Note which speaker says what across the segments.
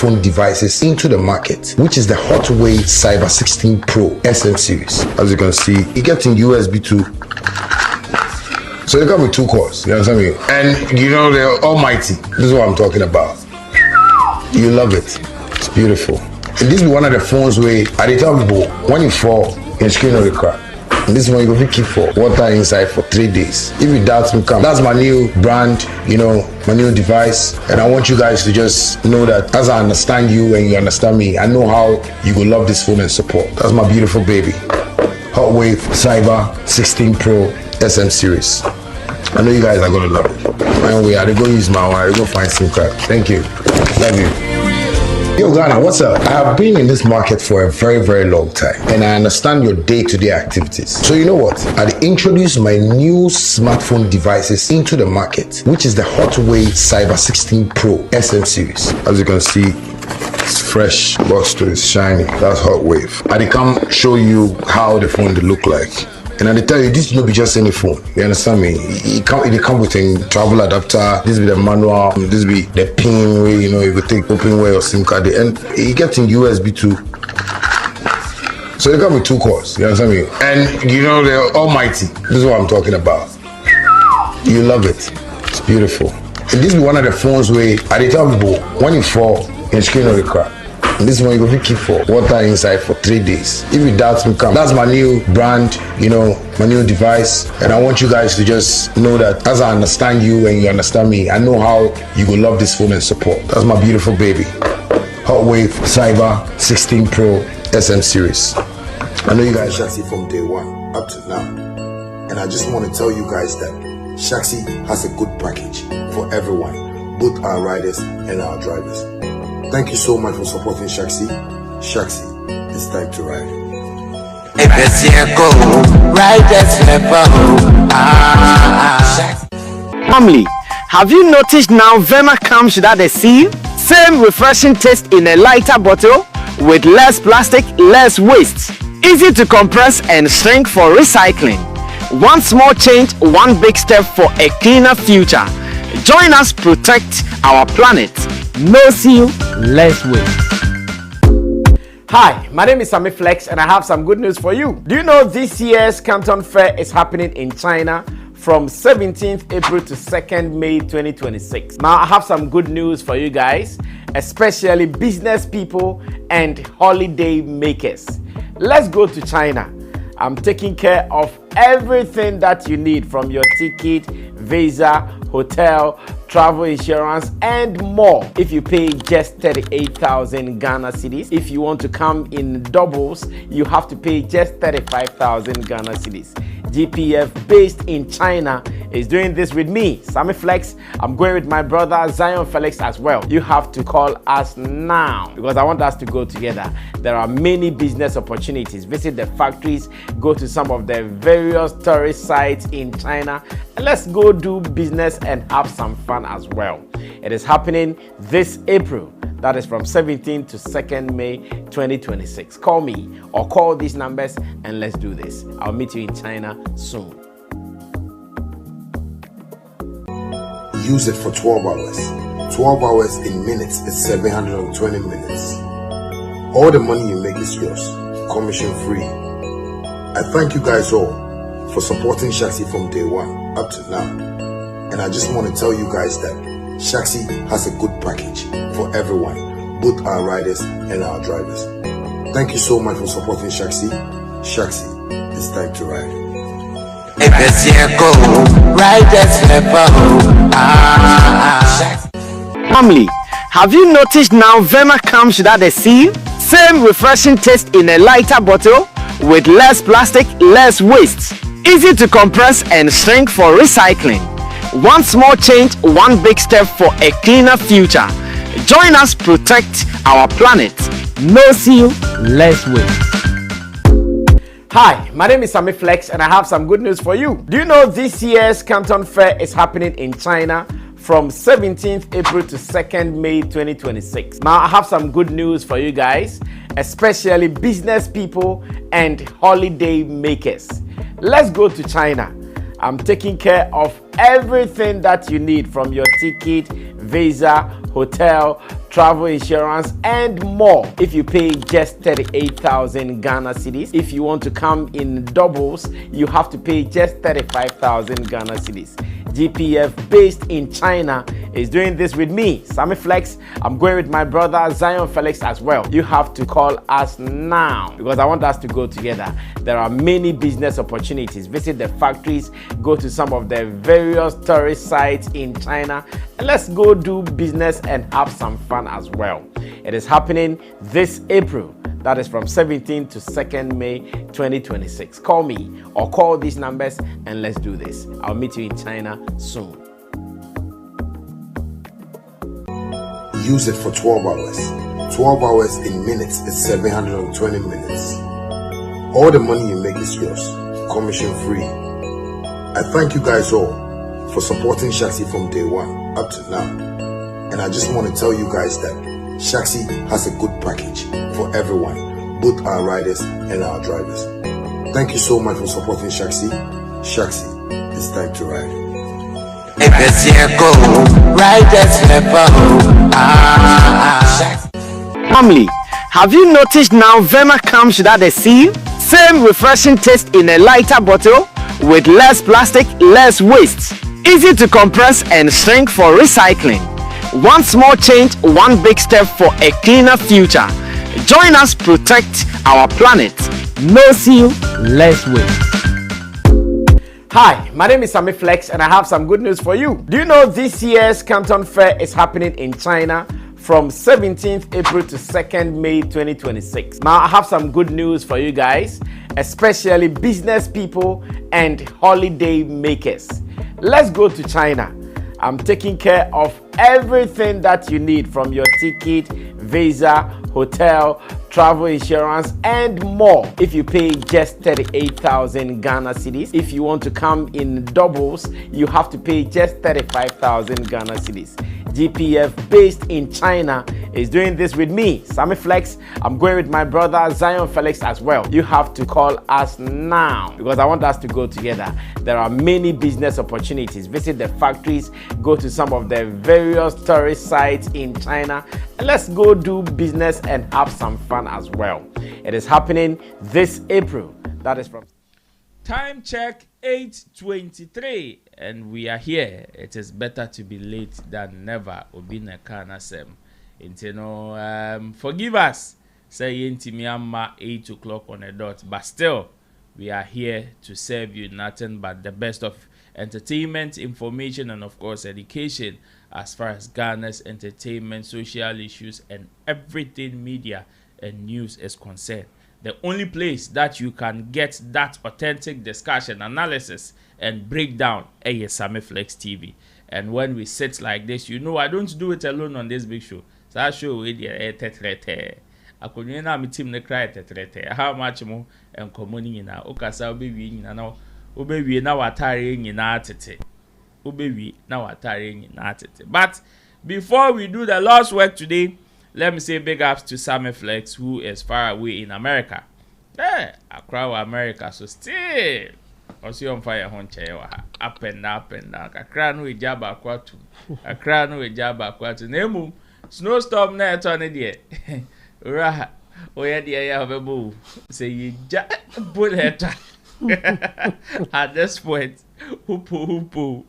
Speaker 1: smartphone devices into the market, which is the Hotway Cyber 16 Pro SM series. As you can see, it gets in USB 2. So they come with 2 cores, you understand me? And you know, they're almighty. This is what I'm talking about. You love it. It's beautiful. And this is one of the phones where I tell people, when you fall, your screen will crack. And this one you go keep for water inside for 3 days. If you doubt me, come. That's my new brand, you know, my new device. And I want you guys to just know that as I understand you and you understand me, I know how you will love this phone and support. That's my beautiful baby. Hotway Cyber 16 Pro SM series. I know you guys are gonna love it. Anyway, I go use my one. I go find SIM card. Thank you. Love you. Yo, Ghana, what's up? I have been in this market for a very, very long time, and I understand your day-to-day activities. So you know what? I introduced my new smartphone devices into the market, which is the Hotway Cyber 16 Pro SM series. As you can see, it's fresh, box to it's shiny. That's Hot Wave. I come show you how the phone will look like. And I tell you, this will not be just any phone. You understand me? It come with a travel adapter. This will be the manual. This will be the pin way. You know, you could take open way or SIM card. And it gets in USB 2. So they come with 2 cores. You understand me? And you know, they're almighty. This is what I'm talking about. You love it. It's beautiful. And this will be one of the phones where I tell people, when you fall, your screen will crack. And this one you go keep for water inside for 3 days. If you doubt me, come. That's my new brand, you know, my new device. And I want you guys to just know that as I understand you and you understand me, I know how you will love this phone and support. That's my beautiful baby. Hotway Cyber 16 Pro SM series. I know you guys Shaxi from day one up to now. And I just want to tell you guys that Shaxi has a good package for everyone, both our riders and our drivers. Thank you so much for supporting Shaxi. Shaxi, it's time to ride.
Speaker 2: Family, have you noticed now Vema comes without a seal? Same refreshing taste in a lighter bottle with less plastic, less waste. Easy to compress and shrink for recycling. One small change, one big step for a cleaner future. Join us protect our planet. No seal, less waste. Hi, my name is Sammy Flex and I have some good news for you. Do you know this year's Canton Fair is happening in China from 17th April to 2nd May 2026. Now I have some good news for you guys, especially business people and holiday makers. Let's go to China. I'm taking care of everything that you need, from your ticket, visa, hotel, travel insurance, and more. If you pay just 38,000 Ghana cedis, if you want to come in doubles, you have to pay just 35,000 Ghana cedis. GPF based in China is doing this with me, Sammy Flex. I'm going with my brother Zion Felix as well. You have to call us now because I want us to go together. There are many business opportunities. Visit the factories, go to some of the various tourist sites in China, and let's go do business and have some fun as well. It is happening this April. That is from 17th to 2nd May 2026. Call me or call these numbers and let's do this. I'll meet you in China soon.
Speaker 1: Use it for 12 hours. 12 hours in minutes is 720 minutes. All the money you make is yours, commission free. I thank you guys all for supporting Shaxi from day one up to now. And I just want to tell you guys that Shaxi has a good package for everyone, both our riders and our drivers. Thank you so much for supporting Shaxi. Shaxi, it's time to ride.
Speaker 2: Family, have you noticed now Vema comes without a seal? Same refreshing taste in a lighter bottle with less plastic, less waste. Easy to compress and shrink for recycling. One small change, one big step for a cleaner future. Join us protect our planet. No seal, less waste. Hi, my name is Sammy Flex and I have some good news for you. Do you know this year's Canton Fair is happening in China from 17th April to 2nd May 2026. Now I have some good news for you guys, especially business people and holiday makers. Let's go to China. I'm taking care of everything that you need, from your ticket, visa, hotel, travel insurance, and more if you pay just 38,000 Ghana cedis. If you want to come in doubles, you have to pay just 35,000 Ghana cedis. GPF, based in China, is doing this with me, Sammy Flex. I'm going with my brother Zion Felix as well. You have to call us now because I want us to go together. There are many business opportunities. Visit the factories, go to some of the various tourist sites in China, and let's go do business and have some fun as well. It is happening this April. That is from 17th to 2nd May 2026. Call me or call these numbers and let's do this. I'll meet you in China soon.
Speaker 1: Use it for 12 hours. 12 hours in minutes is 720 minutes. All the money you make is yours, commission free. I thank you guys all for supporting Shaxi from day one up to now. And I just want to tell you guys that Shaxi has a good package for everyone, both our riders and our drivers. Thank you so much for supporting Shaxi. Shaxi, it's time to ride.
Speaker 2: Family, have you noticed now Vema comes without a seal? Same refreshing taste in a lighter bottle with less plastic, less waste. Easy to compress and shrink for recycling. One small change, one big step for a cleaner future. Join us protect our planet. No seal, less waste. Hi, my name is Sammy Flex and I have some good news for you. Do you know this year's Canton Fair is happening in China from 17th April to 2nd May 2026. Now I have some good news for you guys, especially business people and holiday makers. Let's go to China. I'm taking care of everything that you need, from your ticket, visa, hotel, travel insurance, and more if you pay just 38,000 Ghana cedis. If you want to come in doubles, you have to pay just 35,000 Ghana cedis. GPF, based in China, is doing this with me, Sammy Flex. I'm going with my brother Zion Felix as well. You have to call us now because I want us to go together. There are many business opportunities. Visit the factories, go to some of the various tourist sites in China, and let's go do business and have some fun as well. It is happening this April. That is from
Speaker 3: time check 8:23, and we are here. It is better to be late than never. Obina kana sem. Forgive us. Say yenti miyama 8 o'clock on the dot, but still we are here to serve you nothing but the best of entertainment, information, and of course education as far as Ghana's entertainment, social issues, and everything media and news is concerned. The only place that you can get that authentic discussion, analysis, and breakdown is Sammy Flex TV. And when we sit like this, you know I don't do it alone on this big show. So I show with you I could my team the cry how much more and commoning in our Okasa baby in now. Obewi now atari in atete. Obewi now atari in atete. But before we do the last work today, let me say big ups to Sammy Flex, who is far away in America. Accra, America, so still. Also on fire honche up and down. A crown with jabba quatu. A crown with jabba quatu. Nemu snowstorm net on it. Ura. Oh yeah, dear, have a boo. Say you bullet. At this point, hoopo.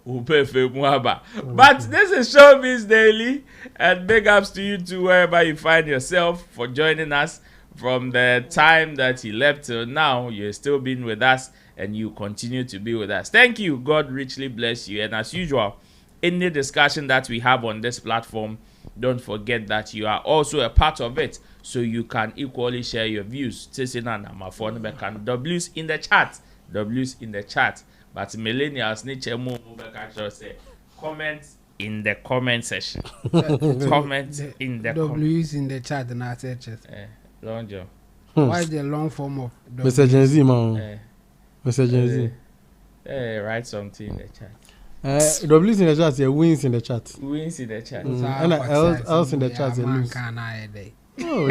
Speaker 3: But this is Showbiz Daily, and big ups to you too wherever you find yourself for joining us from the time that you left till now. You're still being with us and you continue to be with us. Thank you. God richly bless you. And as usual, any discussion that we have on this platform, don't forget that you are also a part of it, so you can equally share your views. W's in the chat. W's in the chat. But millennials need to move say comments in the comment section. Comments in the
Speaker 4: W's in the chat and I said
Speaker 3: long job.
Speaker 4: Why is the long form of
Speaker 5: Mr. Gen Z, man? Mr. Gen Z.
Speaker 3: Write something in the chat.
Speaker 5: W's in the chat, yeah, wins in the chat.
Speaker 3: Wins in the chat.
Speaker 5: And else in the chat, yeah, lose. Oh,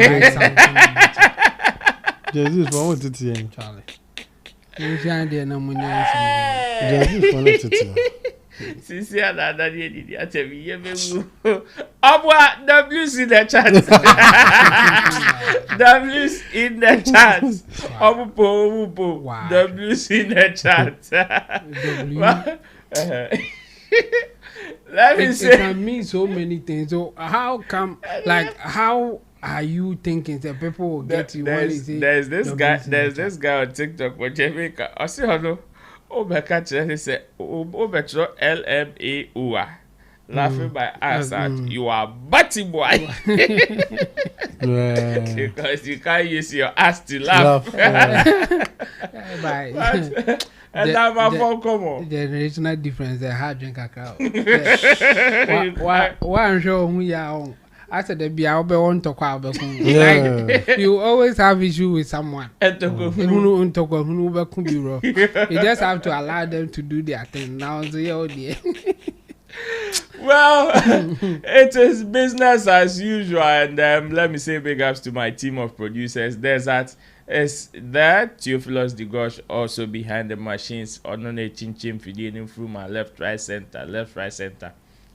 Speaker 5: Gen Z is for one to Charlie.
Speaker 4: Gen Z
Speaker 5: for one to
Speaker 3: Sisi another day, I tell you, W's in the chat. W's in the chat. W's in the chat. Let me say.
Speaker 4: It can mean so many things. So how come, like, how are you thinking that people will get you?
Speaker 3: There's this guy on TikTok with Jamaica. I see how no. He said, LMAO. Laughing my ass at you are batty boy. Because you can't use your ass to laugh. And now my phone come on.
Speaker 4: The generational difference, the hard drink account. One show who you are. I said the be out on to call. You always have issue with someone. You just have to allow them to do their thing. Now dear.
Speaker 3: Well, it is business as usual, and let me say big ups to my team of producers. There's that Theophilus Digosh also behind the machines. Onone Chinchim feeding through my left, right, center,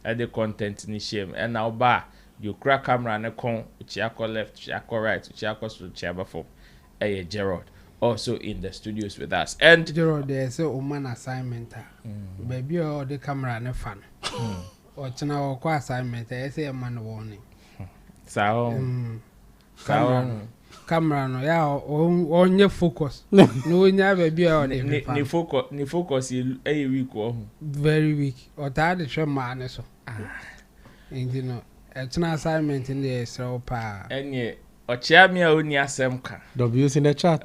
Speaker 3: and the content in shame. And now bar. You crack camera and a con, Chiako left, Chiako right, Chiako to Chiaba for Gerald, also in the studios with us. And
Speaker 4: Gerald, there's a woman assignment. Baby, or the camera and a fan. Or China or co assignment, I say a man warning. Camera, no, yeah, on your focus. No, never be on the
Speaker 3: focus is a week or
Speaker 4: very weak. Or tired of man, so. And you know. It's an assignment in the so pa. And ye, or chair me only a semka.
Speaker 5: W's in the chat.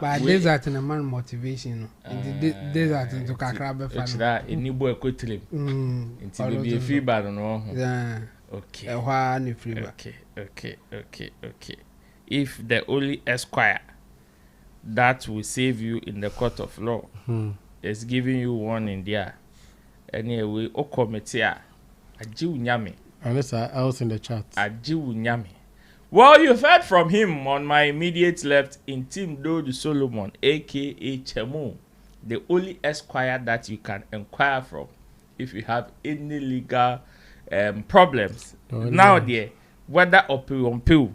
Speaker 4: But desert in a man motivation. In the desert into Kakrabe fan.
Speaker 3: In New Boy Kutlim. Until you be a free bad no.
Speaker 4: Yeah.
Speaker 3: Okay.
Speaker 4: A one free.
Speaker 3: Okay. If the only esquire that will save you in the court of law is giving you one in there, anyway, o committee. Ajiu Nyami.
Speaker 5: Unless I was in the chat.
Speaker 3: Ajiu Nyami. Well, you've heard from him on my immediate left in Team Dodu Solomon, aka Chemo, the only esquire that you can inquire from if you have any legal problems. Now, there, whether on pill,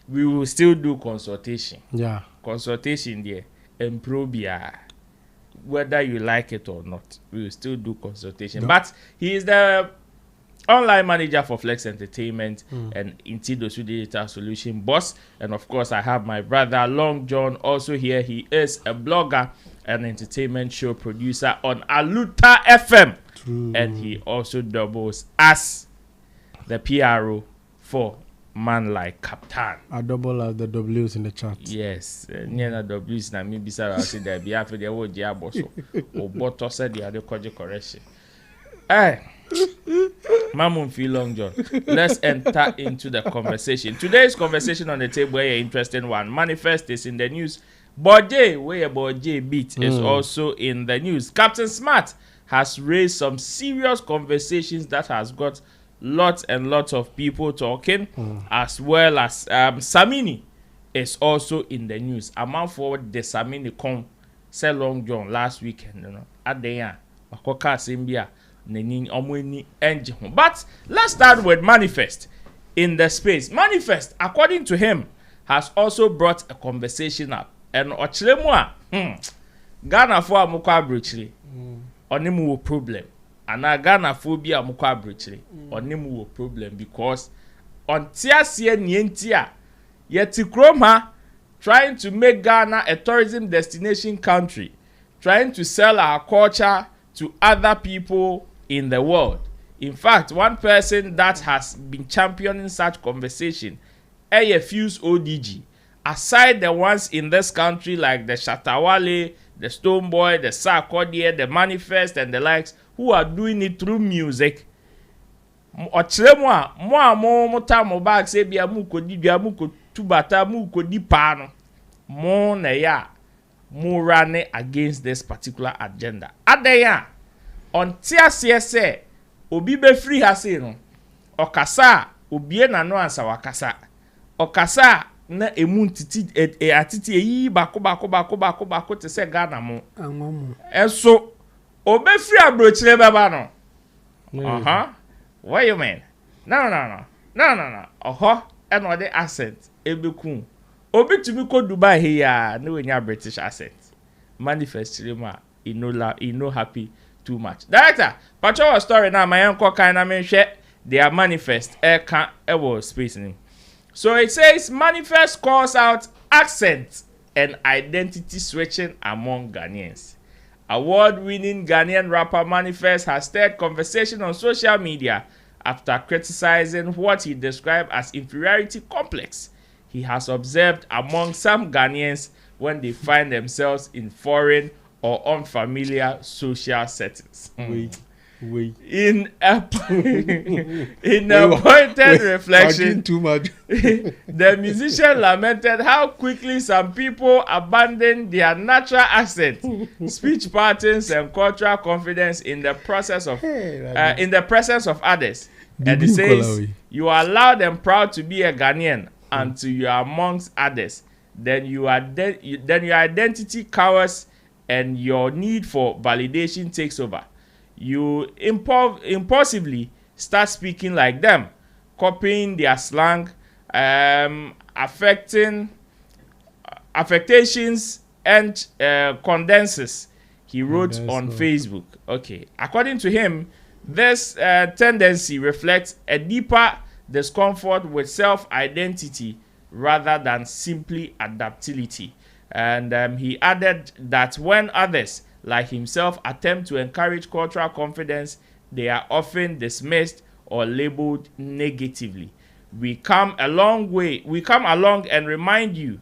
Speaker 3: we will still do consultation.
Speaker 5: Yeah.
Speaker 3: Consultation there, improbia. Whether you like it or not, we will still do consultation. No. But he is the online manager for Flex Entertainment and Intidosu Digital Solution boss. And of course, I have my brother Long John also here. He is a blogger and entertainment show producer on Aluta FM.
Speaker 5: True.
Speaker 3: And he also doubles as the PRO for Man Like Captain.
Speaker 5: I double as the W's in the chat.
Speaker 3: Yes. Near W's na me bisa I say there be after the word diaboso. Or boto said the other correction. Hey. Mamun feel Long John. Let's enter into the conversation. Today's conversation on the table is an interesting one. M.anifest is in the news. Bode, where Bode beat is also in the news. Captain Smart has raised some serious conversations that has got lots and lots of people talking, as well as Samini is also in the news. A month forward, the Samini come say Long John last weekend, you know, at the end, Makoka Simbia. But let's start with M.anifest in the space. M.anifest, according to him, has also brought a conversation up. And Ochlemwa, Ghana for Amukwa Bruchli, Onimu problem. And Ghana phobia Amukwa Bruchli, Onimu problem because on Tiasia Nientia, Yetikroma trying to make Ghana a tourism destination country, trying to sell our culture to other people in the world. In fact, one person that has been championing such conversation, Fuse ODG, aside the ones in this country like the Shatawale, the Stoneboy, the Sarkodie, the M.anifest and the likes, who are doing it through music. Ochlemwa, mo mota bag say bia mu ko di bia mu ko tubata mu ko di pano. Mo na ya mo running against this particular agenda. Adeya on TSS, obi be free hase no. Okasa, obie na no ansa wakasa. Okasa na emu titi atiti yi bako te se Ghana mo.
Speaker 4: Angomo.
Speaker 3: Eso Obefri abrochire baba no. What you mean? No. And what the accent ebeku. Obi to me ko Dubai here no we British accent. Manifest rema he no happy too much. Director, patrol story now my uncle kind of mention their manifest was space name. So it says manifest calls out accent and identity switching among Ghanaians. Award-winning Ghanaian rapper Manifest has stirred conversation on social media after criticizing what he described as inferiority complex he has observed among some Ghanaians when they find themselves in foreign or unfamiliar social settings. In a pointed reflection,
Speaker 5: too much.
Speaker 3: the musician lamented how quickly some people abandon their natural accent, speech patterns, and cultural confidence in the presence of others. And he says, "You are loud and proud to be a Ghanaian, until you are amongst others. Then your identity cowers, and your need for validation takes over. You impulsively start speaking like them, copying their slang, affectations, and condenses," he wrote on Facebook. Okay. According to him, this tendency reflects a deeper discomfort with self-identity rather than simply adaptability. And he added that when others like himself attempt to encourage cultural confidence, they are often dismissed or labeled negatively. We come along and remind you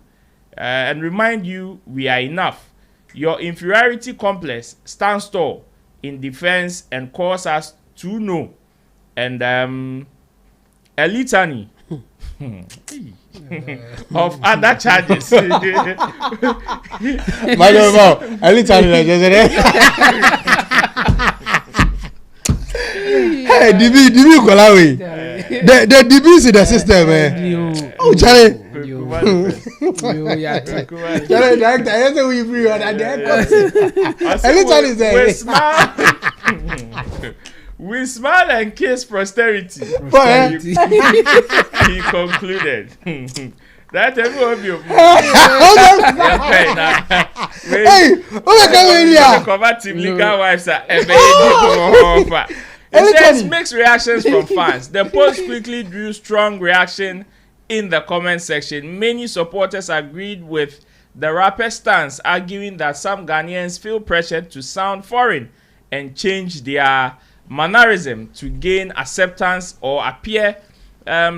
Speaker 3: we are enough. Your inferiority complex stands tall in defense and calls us to know. And a litany of other charges.
Speaker 5: Hey, DB Kolawi. The DB is in the system, man. Oh, Charlie. Director, I say we free on that.
Speaker 3: We smile and kiss posterity. He concluded. That everyone of you. Converting legal wives are It says mixed reactions from fans. The post quickly drew strong reaction in the comment section. Many supporters agreed with the rapper's stance, arguing that some Ghanaians feel pressured to sound foreign and change their mannerism to gain acceptance or appear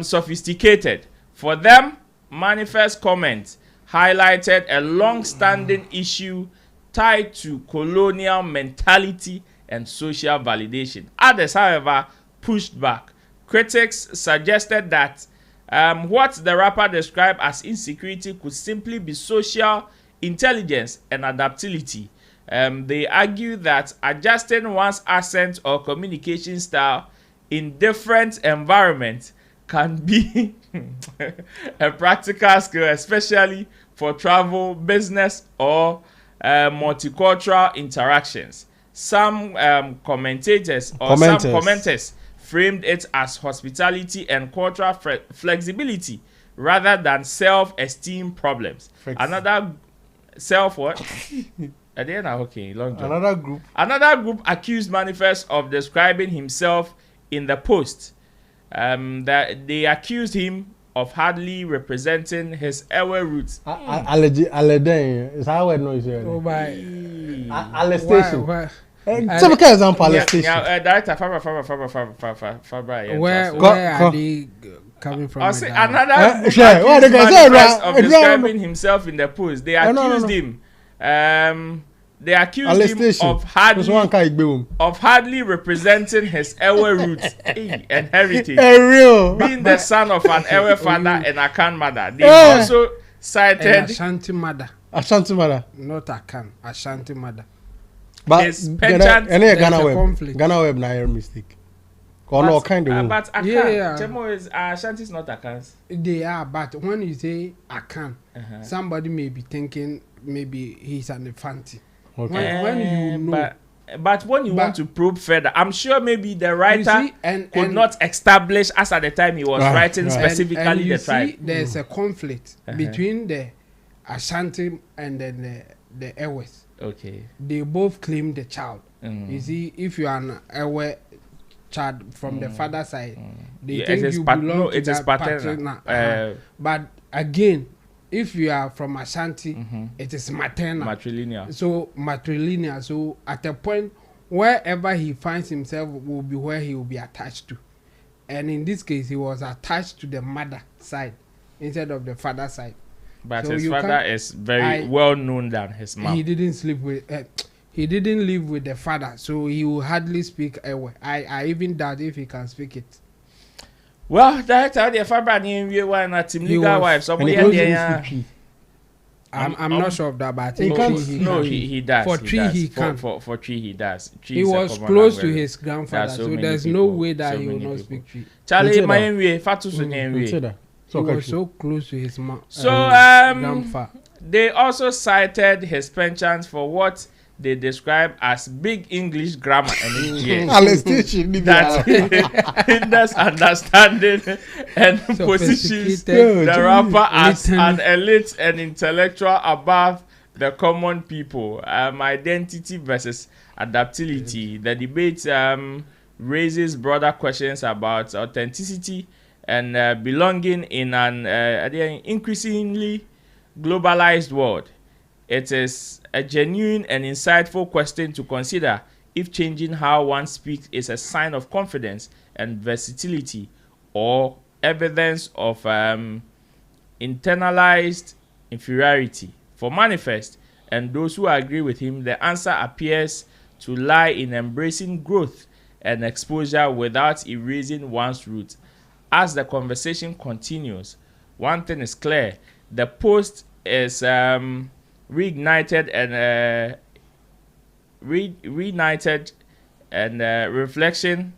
Speaker 3: sophisticated. For them, Manifest comment highlighted a long-standing issue tied to colonial mentality and social validation. Others, however, pushed back. Critics suggested that what the rapper described as insecurity could simply be social intelligence and adaptability. They argue that adjusting one's accent or communication style in different environments can be a practical skill, especially for travel, business, or multicultural interactions. Some commenters framed it as hospitality and cultural flexibility rather than self-esteem problems. Another self what? Another group accused Manifest of describing himself in the post. That they accused him of hardly representing his Ewe roots.
Speaker 5: Is how I know station. Some example,
Speaker 3: Director
Speaker 4: Fabra. Where are they coming from?
Speaker 3: Another of describing himself in the post. They accused him. They accused him of hardly representing his Ewe roots and heritage, being the son of an Ewe father and a Akan mother. They also cited
Speaker 4: Ashanti mother, not Akan, Ashanti mother.
Speaker 5: But
Speaker 3: his penchant.
Speaker 5: Ghana web na mistake. But
Speaker 3: Akan, Chemo is Ashanti is not Akan's.
Speaker 4: They are, but when you say Akan, somebody may be thinking maybe he's an Infanti. Okay. When you know,
Speaker 3: But when you want to probe further, I'm sure maybe the writer could not establish, as at the time he was writing specifically
Speaker 4: and you
Speaker 3: the tribe.
Speaker 4: See, there's a conflict between the Ashanti and then the Ewes.
Speaker 3: Okay.
Speaker 4: They both claim the child. You see, if you are an Ewe child from the father side, they think you belong to that paternal. But again, if you are from Ashanti, it is maternal.
Speaker 3: Matrilineal.
Speaker 4: So matrilineal. So at a point, wherever he finds himself will be where he will be attached to. And in this case, he was attached to the mother side instead of the father side.
Speaker 3: But so his father is very well known than his mom.
Speaker 4: He didn't sleep with. He didn't live with the father, so he will hardly speak a word. I even doubt if he can speak it.
Speaker 3: Well, that's how the father name you were not legal wife. Somebody
Speaker 4: I'm not sure of that, but
Speaker 3: he does.
Speaker 4: For tree, he can.
Speaker 3: For tree, he does.
Speaker 4: He was close to his grandfather, so there's no way that he will not speak tree.
Speaker 3: Charlie, my way, Fatu He
Speaker 4: was so close to his mom.
Speaker 3: So, grandfather. They also cited his penchant for what they describe as big English grammar and that hinders understanding and positions the rapper as an elite and intellectual above the common people. Identity versus adaptability. The debate raises broader questions about authenticity and belonging in an increasingly globalized world. It is a genuine and insightful question to consider if changing how one speaks is a sign of confidence and versatility or evidence of internalized inferiority. For M.anifest and those who agree with him, the answer appears to lie in embracing growth and exposure without erasing one's roots. As the conversation continues, one thing is clear: the post is reignited and reflection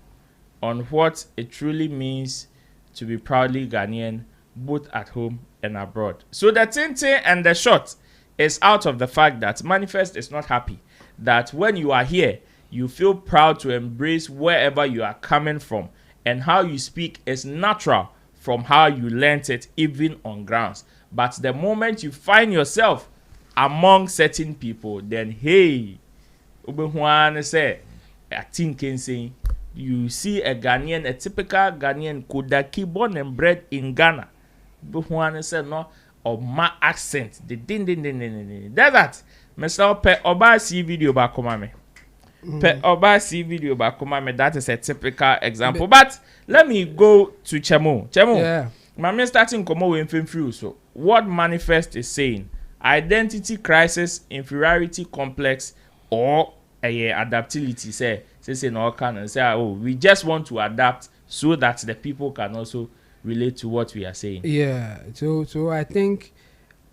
Speaker 3: on what it truly means to be proudly Ghanaian, both at home and abroad. So the tintin and the short is out of the fact that M.anifest is not happy that when you are here, you feel proud to embrace wherever you are coming from, and how you speak is natural from how you learnt it, even on grounds. But the moment you find yourself among certain people, then hey, say, I think you see a Ghanaian, a typical Ghanaian, Kodaki born and bred in Ghana. Say no, or my accent, the din. That's that. Mr. Pe Oba see video back me. Pe Oba see video back me. That is a typical example. But let me go to Chemo.
Speaker 4: Yeah.
Speaker 3: My starting come away in so what M.anifest is saying: identity crisis, inferiority complex, or adaptability. Say no can and say, oh, we just want to adapt so that the people can also relate to what we are saying.
Speaker 4: Yeah. So I think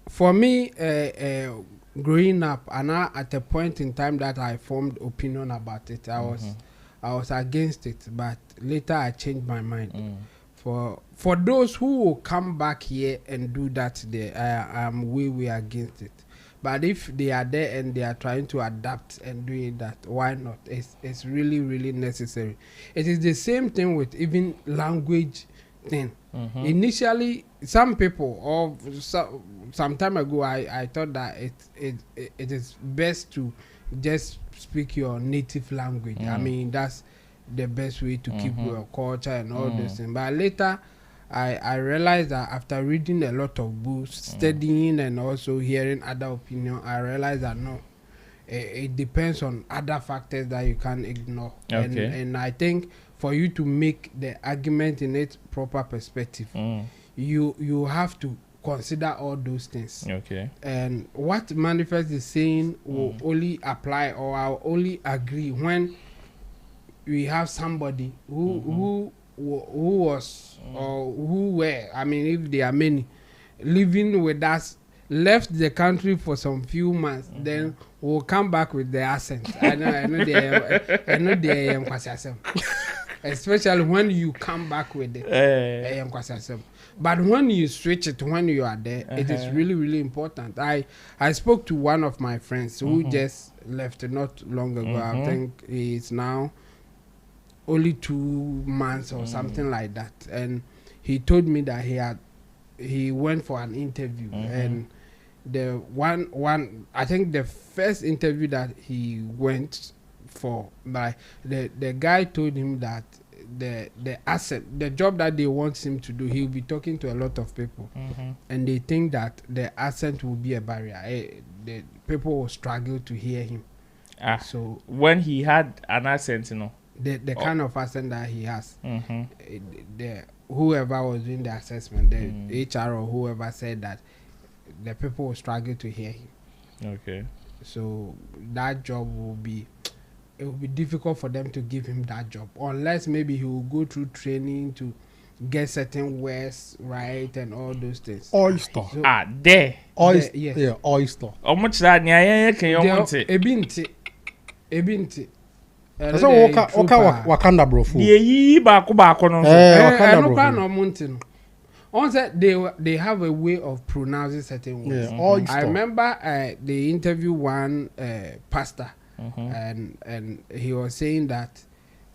Speaker 4: for me, growing up, and at a point in time that I formed opinion about it, I was against it, but later I changed my mind. For those who will come back here and do that, I am way against it. But if they are there and they are trying to adapt and doing that, why not? It's really necessary. It is the same thing with even language thing. Initially, some people, or some time ago, I thought that it is best to just speak your native language. I mean, that's the best way to keep your culture and all those things. But later, I realized that after reading a lot of books, studying and also hearing other opinions, I realized that no, it depends on other factors that you can't ignore.
Speaker 3: Okay.
Speaker 4: And I think for you to make the argument in its proper perspective, you have to consider all those things.
Speaker 3: Okay.
Speaker 4: And what M.anifest is saying will only apply, or I'll only agree when we have somebody who was or who were, I mean, if there are many, living with us, left the country for some few months, then we'll come back with the accent. I know they especially when you come back with it. But when you switch it when you are there, it is really, really important. I spoke to one of my friends who just left not long ago. I think he's now only 2 months or something like that. And he told me that he went for an interview and the one I think the first interview that he went for, like the guy told him that the job that they want him to do, he'll be talking to a lot of people and they think that the accent will be a barrier. The people will struggle to hear him. So
Speaker 3: when he had an accent,
Speaker 4: the kind of accent that he has, whoever was doing the assessment, the HR or whoever said that the people will struggle to hear him.
Speaker 3: Okay.
Speaker 4: So that job it will be difficult for them to give him that job unless maybe he will go through training to get certain words right and all those things.
Speaker 5: Oyster.
Speaker 4: So,
Speaker 5: there. Oyster.
Speaker 4: Yes.
Speaker 5: Yeah, oyster.
Speaker 3: How much that nya can you want it?
Speaker 4: Ebinti.
Speaker 5: That's what Wakanda bro.
Speaker 3: The yi ba no.
Speaker 5: Wakanda bro.
Speaker 4: No monte no. On said they have a way of pronouncing certain words.
Speaker 5: Yeah,
Speaker 4: I remember they interviewed one pastor and he was saying that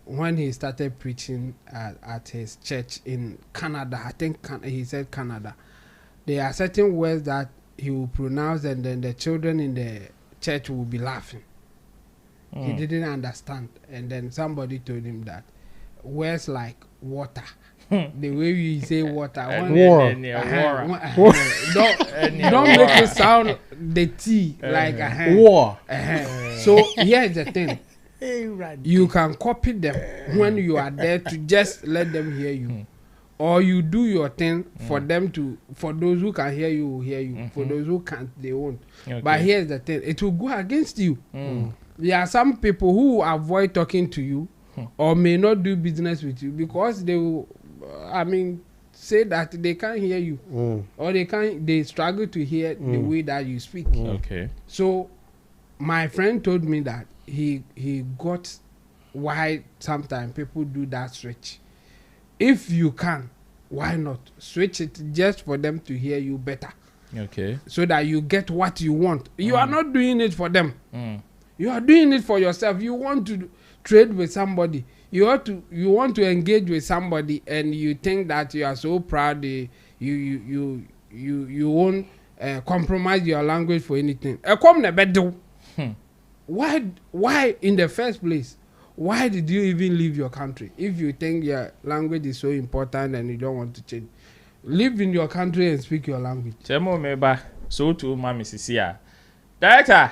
Speaker 4: when he started preaching at his church in Canada, I think he said Canada, there are certain words that he will pronounce and then the children in the church will be laughing. He didn't understand, and then somebody told him that words like water, the way we say water,
Speaker 3: war.
Speaker 4: Don't make it sound the T like
Speaker 5: war.
Speaker 4: So here's the thing. You can copy them when you are there to just let them hear you, or you do your thing for them to. For those who can hear you, will hear you. For those who can't, they won't. Okay. But here's the thing: it will go against you. There are some people who avoid talking to you, or may not do business with you because they will. Say that they can't hear you, or they struggle to hear the way that you speak.
Speaker 3: Okay.
Speaker 4: So, my friend told me that he got why sometimes people do that switch. If you can, why not switch it just for them to hear you better?
Speaker 3: Okay.
Speaker 4: So that you get what you want. You are not doing it for them. You are doing it for yourself. You want to trade with somebody. You want to engage with somebody, and you think that you are so proud. You won't compromise your language for anything. Why in the first place? Why did you even leave your country if you think your language is so important and you don't want to change? Live in your country and speak your language.
Speaker 3: Chemo meba so to mama sisia. Director,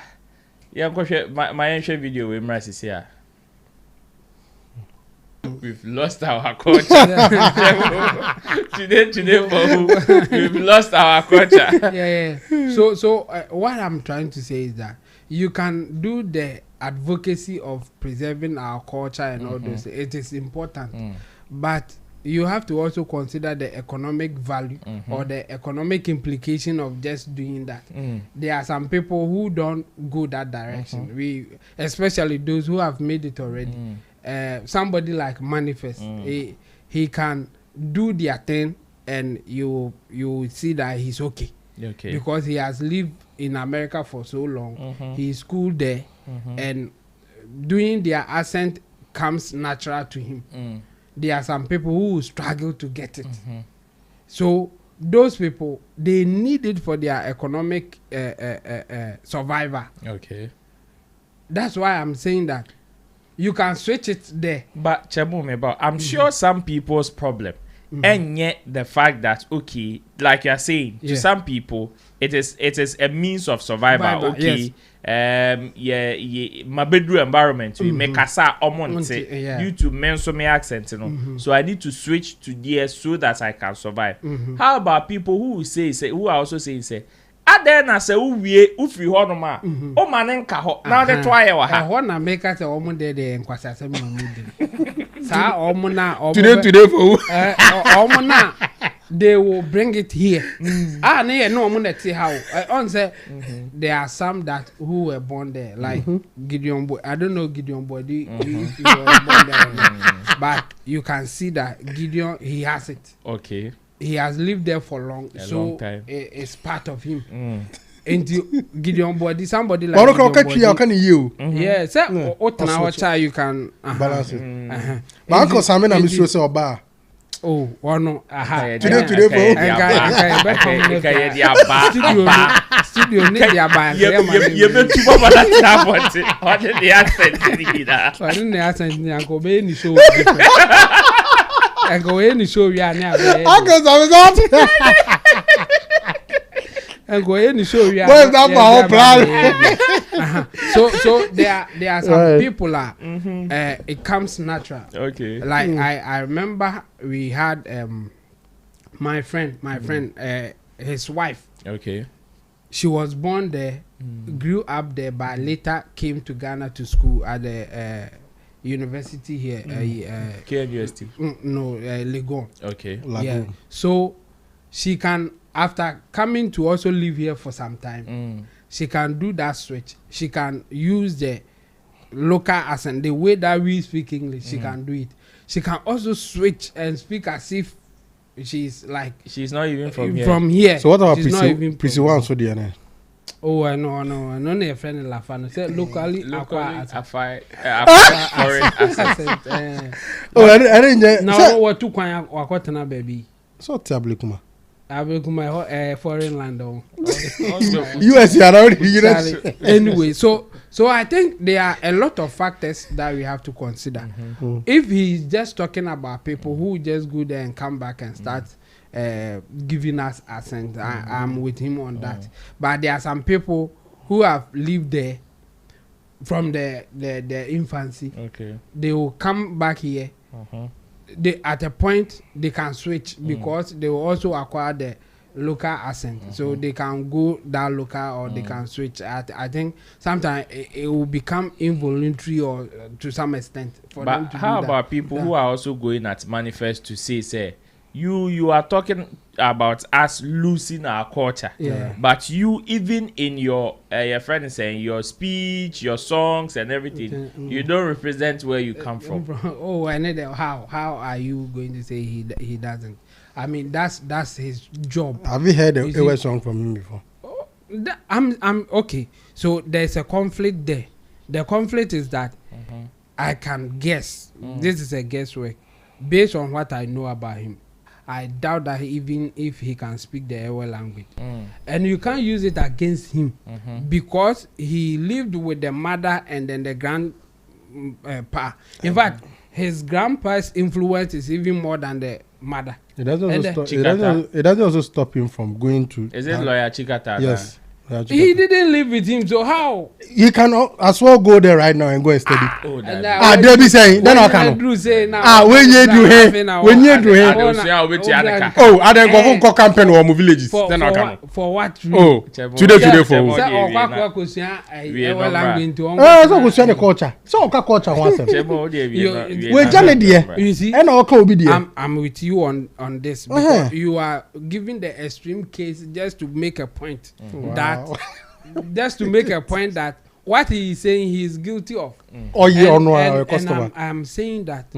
Speaker 3: my video with my sisia. We've lost our culture. today, we've lost our culture.
Speaker 4: Yeah. So what I'm trying to say is that you can do the advocacy of preserving our culture and all those. It is important, but you have to also consider the economic value or the economic implication of just doing that. There are some people who don't go that direction. Especially those who have made it already. Somebody like M.anifest, he can do their thing, and you see that he's okay. Because he has lived in America for so long. He's schooled there, and doing their accent comes natural to him. There are some people who struggle to get it. So those people, they need it for their economic survival.
Speaker 3: Okay.
Speaker 4: That's why I'm saying that you can switch it there.
Speaker 3: But Chemumeba, I'm sure some people's problem, and yet the fact that like you're saying, to some people it is a means of survival. My bedroom environment we make asa omonte due to mensomy accent, so I need to switch to there so that I can survive. How about people who are also saying Then I say ufi honoma o manen ka ho na de to aye wa ha
Speaker 4: ho na make us omo de nkwasa asem no mudi sa omo na
Speaker 5: today for
Speaker 4: omo na they will bring it here. No omo na ti how on say there are some that who were born there like Gideon Boy. I don't know Gideon Boy if you were born there, but you can see that Gideon he has it.
Speaker 3: Okay.
Speaker 4: he has lived there for long,
Speaker 3: long time.
Speaker 4: It's part of him. Into Gideon body, somebody like
Speaker 5: Gideon body.
Speaker 4: Yeah, say you can
Speaker 5: balance it. But Uncle Sammy na Mr. say oba.
Speaker 4: Oh, no.
Speaker 5: Today
Speaker 4: Studio need the aba.
Speaker 3: You be too much that but what the accent
Speaker 4: I didn't accent ni go be ni show. I go any show we are now.
Speaker 5: Uncle Sammy
Speaker 4: and go any show you
Speaker 5: where's that my plan?
Speaker 4: So there are some people it comes natural.
Speaker 3: Okay.
Speaker 4: Like I remember we had my friend his wife.
Speaker 3: Okay.
Speaker 4: She was born there, grew up there, but later came to Ghana to school at the university here.
Speaker 3: KNUST.
Speaker 4: No, Legon.
Speaker 3: Okay.
Speaker 4: Yeah. So she can, after coming to also live here for some time, she can do that switch. She can use the local accent, the way that we speak English. She can do it. She can also switch and speak as if she's like
Speaker 3: she's not even from here.
Speaker 4: From here.
Speaker 5: So what about PC One? So the
Speaker 4: Oh, I know. No, friend in Lafano. Say locally,
Speaker 3: foreign accent.
Speaker 5: Oh, I didn't.
Speaker 4: Now what to kwanya wakotana baby.
Speaker 5: So tablet kuma.
Speaker 4: Abekuma foreign land.
Speaker 5: US already.
Speaker 4: Anyway, so I think there are a lot of factors that we have to consider. If he's just talking about people who just go there and come back and start giving us accent, I'm with him on that. But there are some people who have lived there from their infancy.
Speaker 3: Okay.
Speaker 4: They will come back here. They at a point they can switch because they will also acquire the local accent, so they can go that local or they can switch. I think sometimes it will become involuntary or to some extent for them to
Speaker 3: how
Speaker 4: do
Speaker 3: about people who are also going at manifest to say you are talking about us losing our culture, but you even in your friend is saying your speech, your songs and everything, you don't represent where you come from.
Speaker 4: Oh, I know that. How are you going to say he doesn't? I mean that's his job.
Speaker 5: Have you heard a song from him before?
Speaker 4: Oh, I'm okay. So there's a conflict there. The conflict is that I can guess. This is a guesswork based on what I know about him. I doubt that even if he can speak the Ewe language. And you can't use it against him because he lived with the mother and then the grandpa. In fact, his grandpa's influence is even more than the mother.
Speaker 5: It doesn't also stop him from going to...
Speaker 3: Is it lawyer Chikata?
Speaker 5: Yes.
Speaker 4: He didn't live with him, so how?
Speaker 5: He can as well go there right now and go and study.
Speaker 4: They
Speaker 5: be saying, then I can.
Speaker 4: When
Speaker 5: you do him. Oh, I then go campaign or move villages. Then I can.
Speaker 4: For what?
Speaker 5: Oh, today for. So we share the culture. So culture once. We jam there.
Speaker 4: You see,
Speaker 5: and I'll be there.
Speaker 4: I'm with you on this because you are giving the extreme case just to make a point that. Just to make a point that what he is saying he is guilty of.
Speaker 5: And
Speaker 4: I'm saying that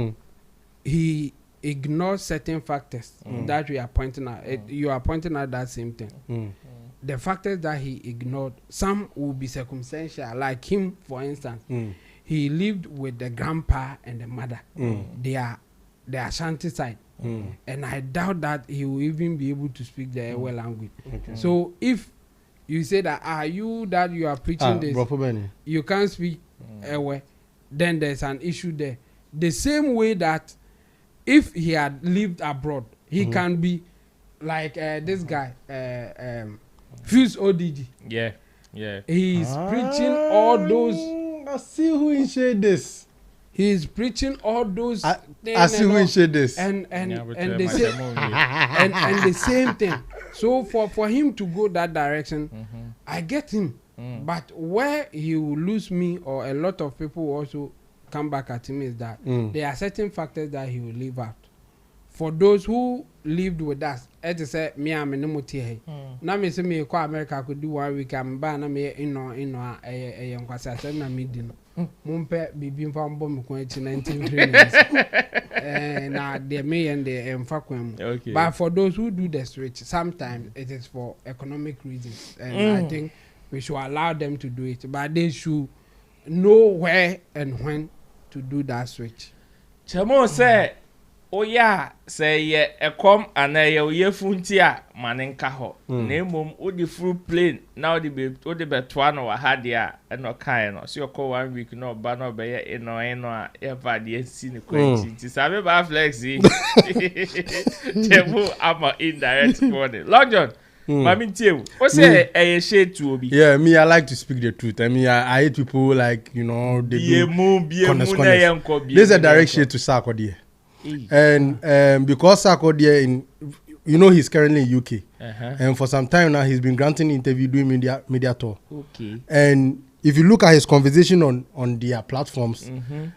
Speaker 4: he ignores certain factors that we are pointing out. You are pointing out that same thing. The factors that he ignored, some will be circumstantial. Like him, for instance, he lived with the grandpa and the mother. They are the Ashanti side. And I doubt that he will even be able to speak the Ewe language. So if you say that you are preaching this, you can't speak Ewe, then there's an issue there. The same way that if he had lived abroad, he can be like this guy, Fuse ODG.
Speaker 3: Yeah.
Speaker 4: He's preaching all those.
Speaker 5: I see who in shade this.
Speaker 4: He's preaching all those things.
Speaker 5: I see who in shade this.
Speaker 4: And they say, and the same thing. So for him to go that direction, I get him. But where he will lose me or a lot of people will also come back at him is that there are certain factors that he will leave out. For those who lived with us, it is say me am no mutie. Na me say me ko America could do 1 week am ba na me nkwasa say na me di no. Mumpe bibi mfa mbo me ko echi 19 minutes. Now they may and they
Speaker 3: Okay.
Speaker 4: But for those who do the switch, sometimes it is for economic reasons, and I think we should allow them to do it. But they should know where and when to do that switch.
Speaker 3: Chamo say, oh yeah, say yeah, a come and a ye funtia maninka ho. Name odi fruit plane. Now the be betuano or hadia and no kind. So you call 1 week no banner be no ever the scene question. Sabe ba flexi. Chamo ama indirect money. Long John. Mami tell. What say a shade to obi?
Speaker 5: Yeah, me, I like to speak the truth. I mean, I hate people like, you know, they do corners. There's a direct shade to Sarkodie. And because Sarkodie, you know, he's currently in UK. And for some time now, he's been granting interview, doing media tour. Okay. And if you look at his conversation on their platforms,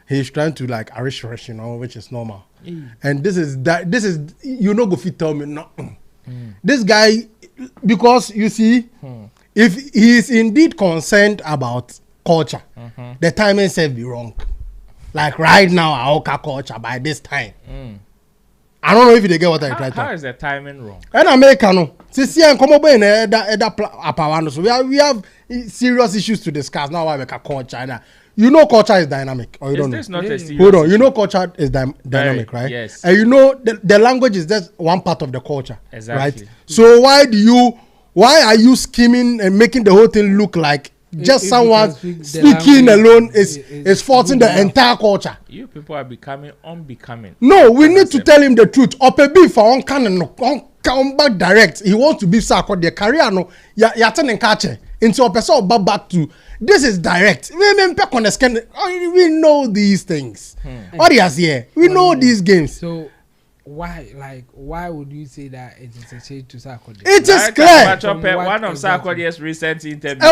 Speaker 5: he's trying to like arish, you know, which is normal. And this is, you know, go fit tell me, no. This guy, because you see, if he is indeed concerned about culture, the timing said be wrong. Like right now, our culture by this time. I don't know if they get what I try to.
Speaker 3: How is the timing wrong?
Speaker 5: And American, see, and come over in that so we have serious issues to discuss now. Why we can call China. You know, culture is dynamic, or you don't know?
Speaker 3: Not a serious
Speaker 5: Hold on, you know, culture is dynamic, right?
Speaker 3: Yes.
Speaker 5: And you know, the language is just one part of the culture,
Speaker 3: exactly.
Speaker 5: Right? So why are you scheming and making the whole thing look like just someone speaking alone is forcing the entire culture?
Speaker 3: You people are becoming unbecoming.
Speaker 5: No, we need to tell him the truth. Opebi for on come back direct. He wants to be Sarkodie. The career no ya turning catcher into a person back to this is direct. We know these things. Audience here, we know these games.
Speaker 4: So why would you say that it is a shade to Sarkodie?
Speaker 5: It is clear.
Speaker 3: One of Sarkodie's recent interviews.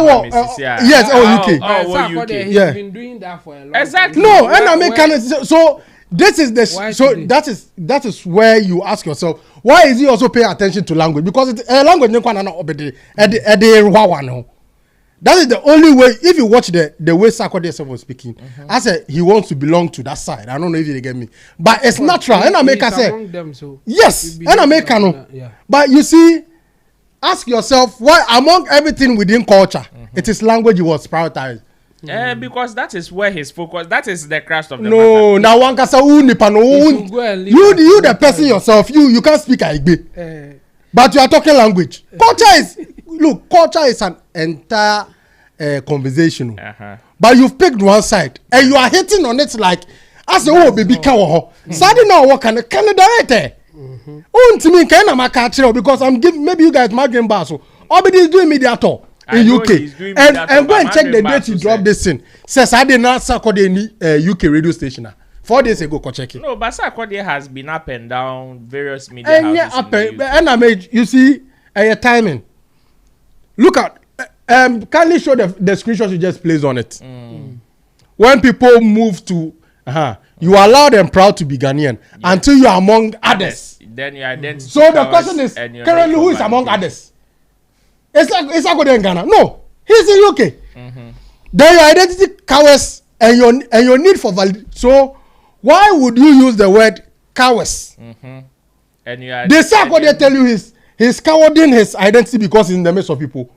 Speaker 5: Yes, UK.
Speaker 4: Sarkodie, he's been doing that for a long time.
Speaker 3: Exactly.
Speaker 5: No, and I mean, so this is the that is where you ask yourself, why is he also paying attention to language? Because language that is the only way. If you watch the way Sarkodie was speaking, I said he wants to belong to that side. I don't know if you get me, but it's natural. And I make say yes, and I make but you see, ask yourself why among everything within culture, it is language he was prioritized.
Speaker 3: Because that is where his focus. That is the crash of the
Speaker 5: no. Now one can say you the person yourself. You can't speak Igbe, but you are talking language. Culture is an entire conversation. But you've picked one side and you are hitting on it like as a baby cow. Suddenly now what can direct? To me can I catch because I'm giving maybe you guys marking basso. Obidi is doing media tour in UK and go and check the date you drop this in. Says I did not Sarkodie any UK radio station. 4 days ago, go check it.
Speaker 3: No, but Sarkodie has been up and down various media houses.
Speaker 5: And I made you see a timing. Look at kindly show the screenshots you just placed on it. When people move to you allow them proud to be Ghanaian until you are among others.
Speaker 3: Then you identify.
Speaker 5: So the question is currently who is among others? It's Sarkodie in Ghana. No, he's in UK. Then your identity cowards and your need for validity. So why would you use the word cowards? And you are. The Sarkodie tell you he's cowarding his identity because he's in the midst of people.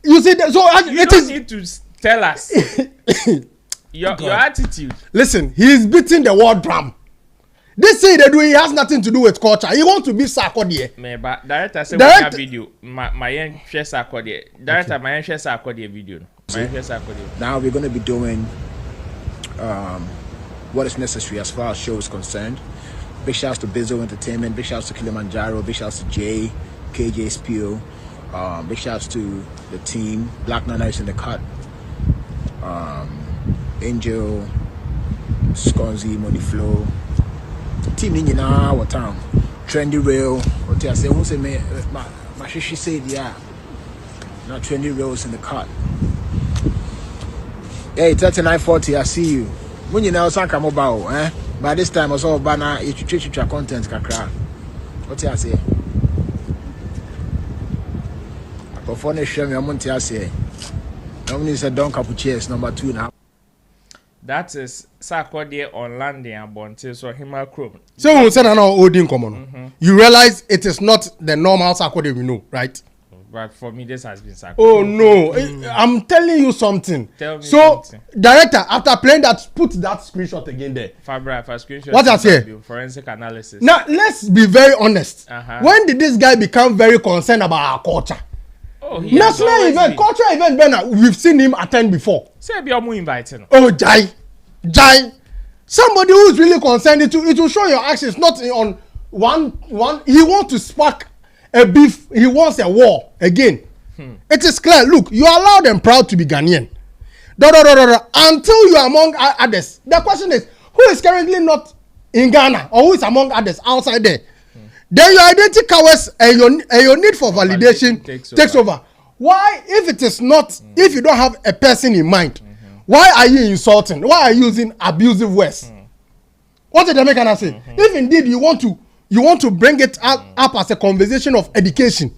Speaker 5: You see,
Speaker 3: you don't need to tell us your attitude.
Speaker 5: Listen, he's beating the war drum. This thing they do, he has nothing to do with culture. He wants to be Sarkodie.
Speaker 3: Me, but director said we have video. My young share Sarkodie. Director, my young share Sarkodie video.
Speaker 6: Now we're going to be doing what is necessary as far as show is concerned. Big shouts to Bizzo Entertainment. Big shouts to Kilimanjaro. Big shouts to Jay, KJ Spio. Big shouts to the team. Black Nana is in the cut. Angel, Sconzi, Money Flow. Team Ninja what time? Trendy Rail. What I say? Who say me? My she said yeah. Not Trendy Rails in the cut. Hey, 3940. I see you. When you know Sanka Mobile, by this time I saw banner. You treat your content kakra. What I say? Before they show me, I'm going to say, I'm going to say, don't couple chairs, number 2 now.
Speaker 3: That is Sarkodie on landing and Bonte, so Hima Chrome.
Speaker 5: So we said an holding common. You realize it is not the normal Sarkodie we know, right?
Speaker 3: But for me, this has been Sarkodie.
Speaker 5: Oh no, I'm telling you something.
Speaker 3: Tell me
Speaker 5: so,
Speaker 3: something.
Speaker 5: Director, after playing that, put that screenshot again there.
Speaker 3: Fabra, for screenshot.
Speaker 5: What I say?
Speaker 3: Forensic analysis.
Speaker 5: Now, let's be very honest. When did this guy become very concerned about our culture?
Speaker 3: Oh,
Speaker 5: national event, cultural event, Ben, we've seen him attend before.
Speaker 3: Say, be inviting.
Speaker 5: Oh, Jai. Somebody who's really concerned, it will show your actions, not on one. He wants to spark a beef. He wants a war again. It is clear. Look, you are loud and proud to be Ghanaian. Until you are among others. The question is, who is currently not in Ghana or who is among others outside there? Then your identity covers and your need for validation takes over. Why, if it is not, if you don't have a person in mind, why are you insulting? Why are you using abusive words? What did American say? If indeed you want to bring it up as a conversation of education,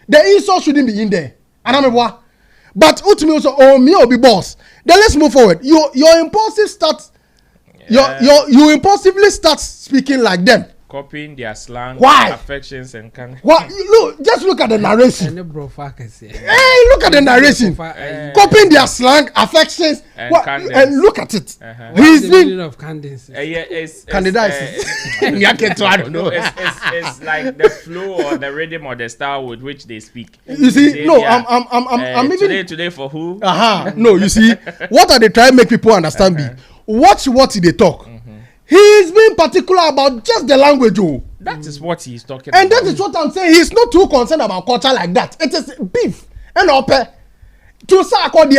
Speaker 5: the insult shouldn't be in there. But ultimately also, oh me or be boss. Then let's move forward. Your impulsive starts. You impulsively start speaking like them.
Speaker 3: Copying their slang, affections, and kind.
Speaker 5: Why? Look, just look at the narration. Hey, look at the narration. Copying their slang, affections, and look at it.
Speaker 4: He's the meaning of Candace.
Speaker 3: It's like the flow or the rhythm or the style with which they speak.
Speaker 5: You see, no, I'm even
Speaker 3: today for who?
Speaker 5: No, you see, what are they trying to make people understand? Watch what they talk. He's being particular about just the language.
Speaker 3: That is what he's talking about.
Speaker 5: And that is what I'm saying. He's not too concerned about culture like that. It is beef. And ope. To Sarkodie,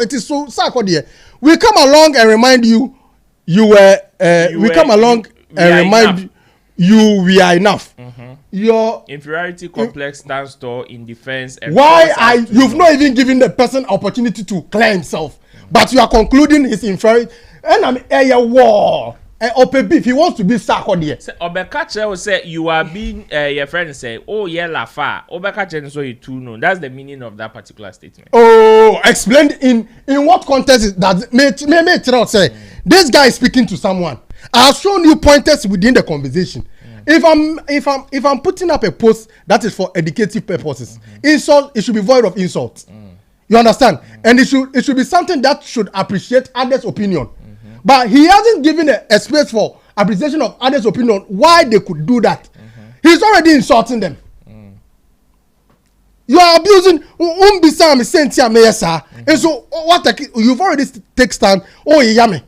Speaker 5: it is so Sarkodie. We come along and remind you, we are enough. Your
Speaker 3: inferiority complex stands tall in defense. And
Speaker 5: you've not even given the person opportunity to clear himself, but you are concluding his inferiority. And I'm a war. Beef. He wants to be Sarkodie.
Speaker 3: Obekache will say you are being your friend say, oh yeah, lafa. Obekache so you too know. That's the meaning of that particular statement. Oh,
Speaker 5: explain in what context is that? May say this guy is speaking to someone. I've shown you pointers within the conversation. If I'm putting up a post that is for educative purposes, insult, it should be void of insult. You understand? And it should be something that should appreciate others' opinion. But he hasn't given a space for appreciation of others' opinion why they could do that. He's already insulting them. You are abusing and so what you've already take stand. Oh yame.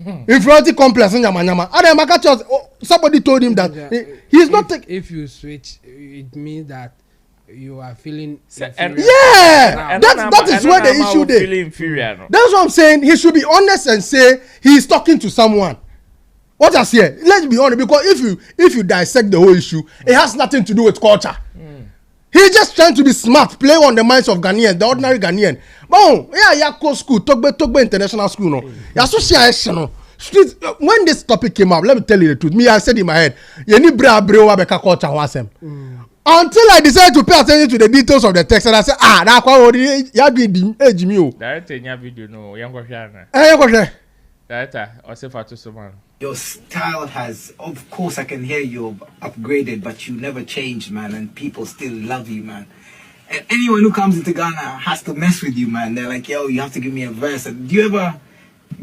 Speaker 5: Inferiority complex and somebody told him that he's not
Speaker 4: if you switch, it means that you are feeling
Speaker 5: inferior. That is where the issue is. That's what I'm saying. He should be honest and say he's talking to someone. What I say? Let's be honest, because if you dissect the whole issue, it has nothing to do with culture. He's just trying to be smart, play on the minds of Ghanaians, the ordinary Ghanaian. Bon, Yako school, Togbe International School, no. Association, no. When this topic came up, let me tell you the truth. Me, I said in my head, you need culture wasem. Until I decided to pay attention to the details of the text, and I said, that's why you have been age me.
Speaker 3: Director, in your video, no, young Koshana. Director, or say for someone.
Speaker 7: Your style has, of course, I can hear you upgraded, but you never changed, man, and people still love you, man. And anyone who comes into Ghana has to mess with you, man. They're like, yo, you have to give me a verse. And do you ever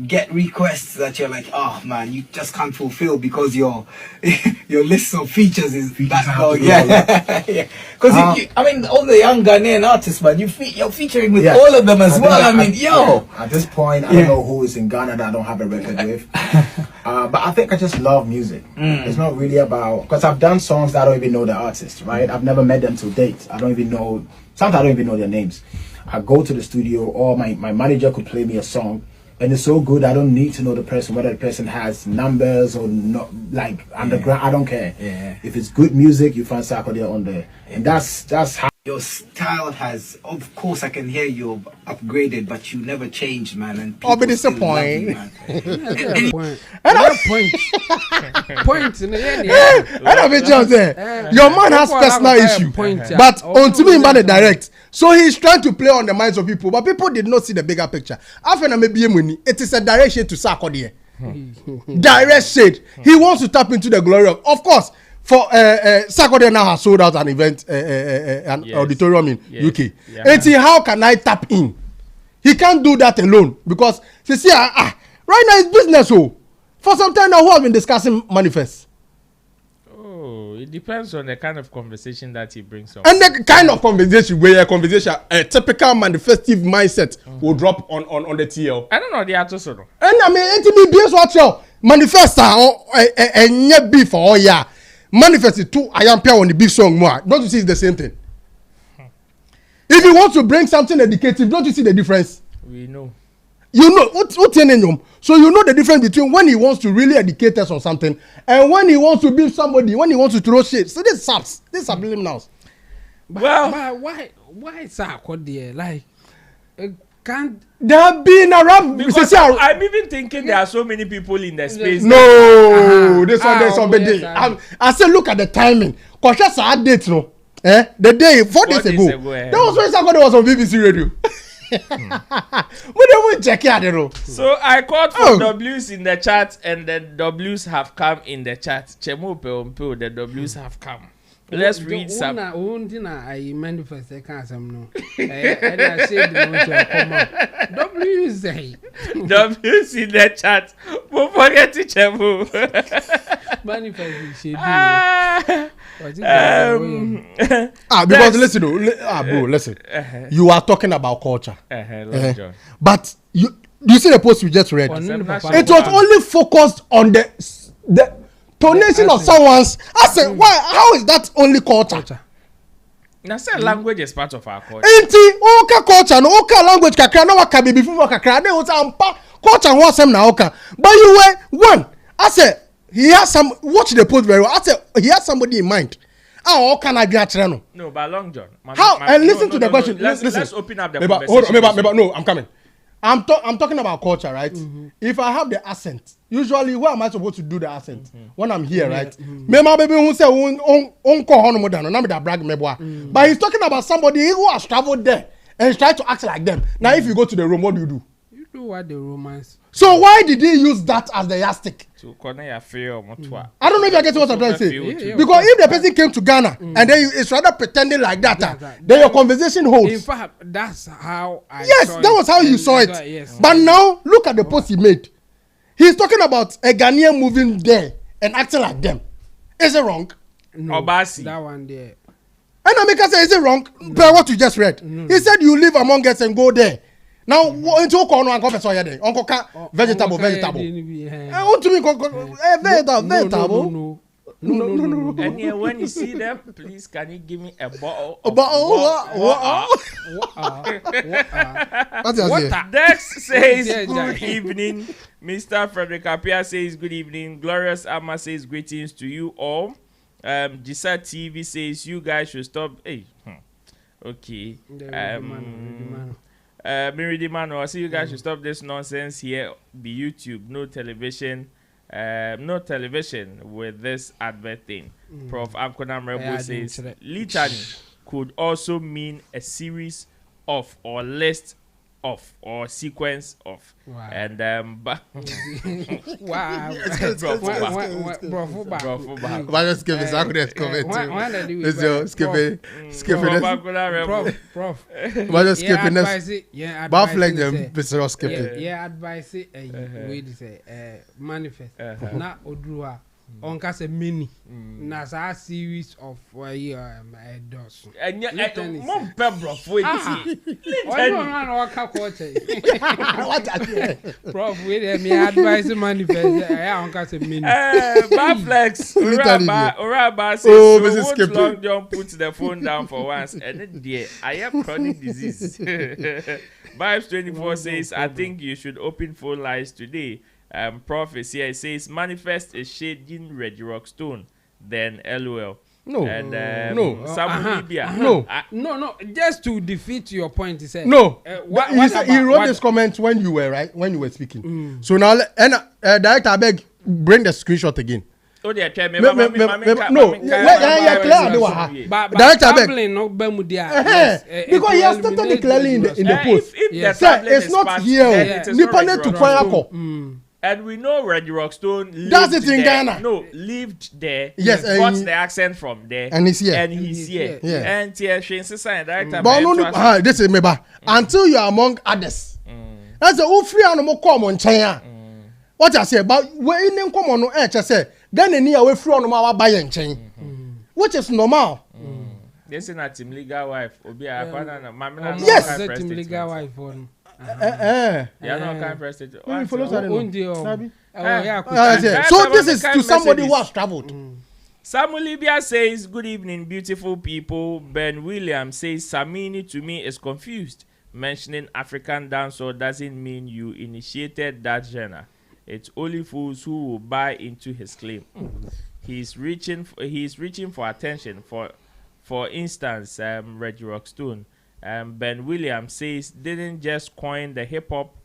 Speaker 7: get requests that you're like, oh man, you just can't fulfill because your list of features is that long? Yeah, because I mean, all the young Ghanaian artists, man, you're featuring with all of them as well. I mean,
Speaker 6: at this point, I don't know who is in Ghana that I don't have a record with. But I think I just love music. It's not really about, because I've done songs that I don't even know the artist, right? I've never met them to date. I don't even know, sometimes I don't even know their names. I go to the studio, or my manager could play me a song, and it's so good I don't need to know the person, whether the person has numbers or not, like underground. I don't care. If it's good music, you find Sarkodie on there, and that's how
Speaker 7: your style has. Of course, I can hear you upgraded, but you never changed, man. And people still love you, man.
Speaker 4: Point in the end.
Speaker 5: Your man has personal issue, but on to me, man, direct. So he's trying to play on the minds of people, but people did not see the bigger picture. After it is a direct shade to Sarkodie. Direct shade. He wants to tap into the glory of course, for Sarkodie now has sold out an event, an auditorium in UK. Yeah. And see, how can I tap in? He can't do that alone because see, right now it's business. Oh, for some time now, who have been discussing manifest?
Speaker 3: It depends on the kind of conversation that he brings up.
Speaker 5: And the kind of conversation where a typical manifestive mindset will drop on the TL.
Speaker 3: I don't know the answer. So.
Speaker 5: And I mean, it be what you manifest and yet be for all yeah. Manifest it too. I am pure on the big song more. Don't you see it's the same thing? If you want to bring something educative, don't you see the difference?
Speaker 3: We know.
Speaker 5: You know what's in him. So you know the difference between when he wants to really educate us on something and when he wants to be somebody, when he wants to throw shit. So this saps, this subliminals.
Speaker 4: But why is that called there? Like, can't
Speaker 5: there be in a rap?
Speaker 3: I'm even thinking there are so many people in the space.
Speaker 5: No, this one there's somebody. I said, look at the timing. Cause that's a date, no. The day 4 days ago. That was when Sarkodie was on BBC Radio. We don't check it out.
Speaker 3: So I called for W's in the chat, and the W's have come in the chat. The W's have come. Let's read some.
Speaker 4: I manifest I can't no. I said W's
Speaker 3: W's in the chat. Don't forget to Chemu.
Speaker 4: Manifest
Speaker 5: because listen, bro, listen. You are talking about culture. But you see the post we just read. It was only focused on the donation of someone's. I said, why? How is that only culture?
Speaker 3: Now, say language is part of our culture.
Speaker 5: Oka culture, no oka language. Kakra no waka be before kakra. They was culture was some na oka. But you were one. I said he has some. Watch the post very well. I said he has somebody in mind. How can I be a channel?
Speaker 3: No, but Long John.
Speaker 5: How? And listen to the question.
Speaker 3: Let's open up the conversation.
Speaker 5: No, I'm coming. I'm talking about culture, right? If I have the accent, usually where am I supposed to do the accent? When I'm here, right? Me my baby who say but he's talking about somebody who has traveled there and is trying to act like them. Now, if you go to the room, what do?
Speaker 4: You do what the Romans.
Speaker 5: So why did he use that as the yardstick?
Speaker 3: To connect fear.
Speaker 5: I don't know if you get what I'm trying to say. Because if the person came to Ghana and then it's rather pretending like that, then your conversation holds.
Speaker 4: In fact, that's how I
Speaker 5: saw that was how you saw it.
Speaker 4: Yes.
Speaker 5: But now, look at the post he made. He's talking about a Ghanaian moving there and acting like them. Is it wrong?
Speaker 4: No,
Speaker 3: Obasi.
Speaker 4: that one there.
Speaker 5: And Amika said, is it wrong? But what you just read. He said you live among us and go there. Now, into corner and coffee soya there. Uncle vegetable. Vegetable. No.
Speaker 3: And when you see them, please can you give me a bottle? Dex says good evening. Mr. Frederick Apia says good evening. Glorious Amma says greetings to you all. Gisa TV says you guys should stop. Hey, okay. Miridimano, I see you guys should stop this nonsense here. Be YouTube, no television. No television with this advert thing. Prof. Abkonam Rebo says litany could also mean a series of or list of or sequence of. Wow. And
Speaker 4: wow. Manifest. Na odruwa. Onka se mini na sa series of doors.
Speaker 3: And mom pebro for it.
Speaker 4: Prof, with me advice manifest. Onka se mini.
Speaker 3: Baflex. Uraba says Long John puts the phone down for once and then I have chronic disease. Vibes 24 says I think you should open phone lines today. Prophecy here says manifest is shading Reggie Rockstone, then LOL.
Speaker 5: No,
Speaker 3: and
Speaker 5: no,
Speaker 3: Sammy
Speaker 5: no.
Speaker 4: Just to defeat your point, he said
Speaker 5: no. He wrote this comment when you were speaking. So now, and director, I beg, bring the screenshot again.
Speaker 3: Oh, they tell me,
Speaker 5: no, director
Speaker 4: traveling no Bermudia.
Speaker 5: Because he has stated it clearly in the post.
Speaker 3: If
Speaker 5: Sir, it's not here. Nipane to Kwayako.
Speaker 3: And we know Reggie Rockstone
Speaker 5: lived in Ghana.
Speaker 3: No, lived there.
Speaker 5: Yes,
Speaker 3: got the accent from there.
Speaker 5: And he's here.
Speaker 3: Yeah. And director.
Speaker 5: But this is meba. Until you are among others. That's the whole free animal come on China. What I say, but we in come on I say, Ghana ni away free on our buy and chain. Which is normal.
Speaker 3: This is not team legal wife. Obi akwana na
Speaker 5: yes,
Speaker 4: team legal wife one.
Speaker 3: Yeah, no kind president.
Speaker 5: So this is to somebody who has traveled.
Speaker 3: Samu Libya says, good evening, beautiful people. Ben Williams says, Samini to me is confused. Mentioning African dancehall doesn't mean you initiated that genre. It's only fools who will buy into his claim. He's reaching for attention. For instance, Reggie Rockstone. Ben Williams says didn't just coin the hip hop.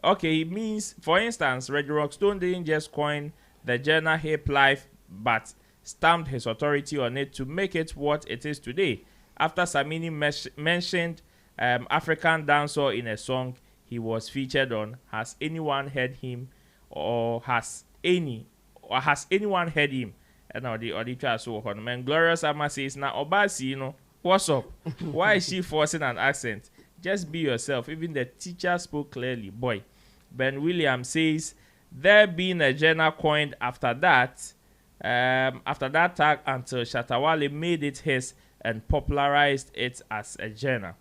Speaker 3: Okay, it means, for instance, Reggie Rockstone didn't just coin the genre hip life, but stamped his authority on it to make it what it is today. After Samini mentioned African dancehall in a song he was featured on, has anyone heard him, or has anyone heard him? And now the try so on. Man, Glorious Ama says now Obasi, you know. What's up? Why is she forcing an accent? Just be yourself. Even the teacher spoke clearly. Boy. Ben Williams says there being a genre coined after that tag until Shatawale made it his and popularized it as a genre.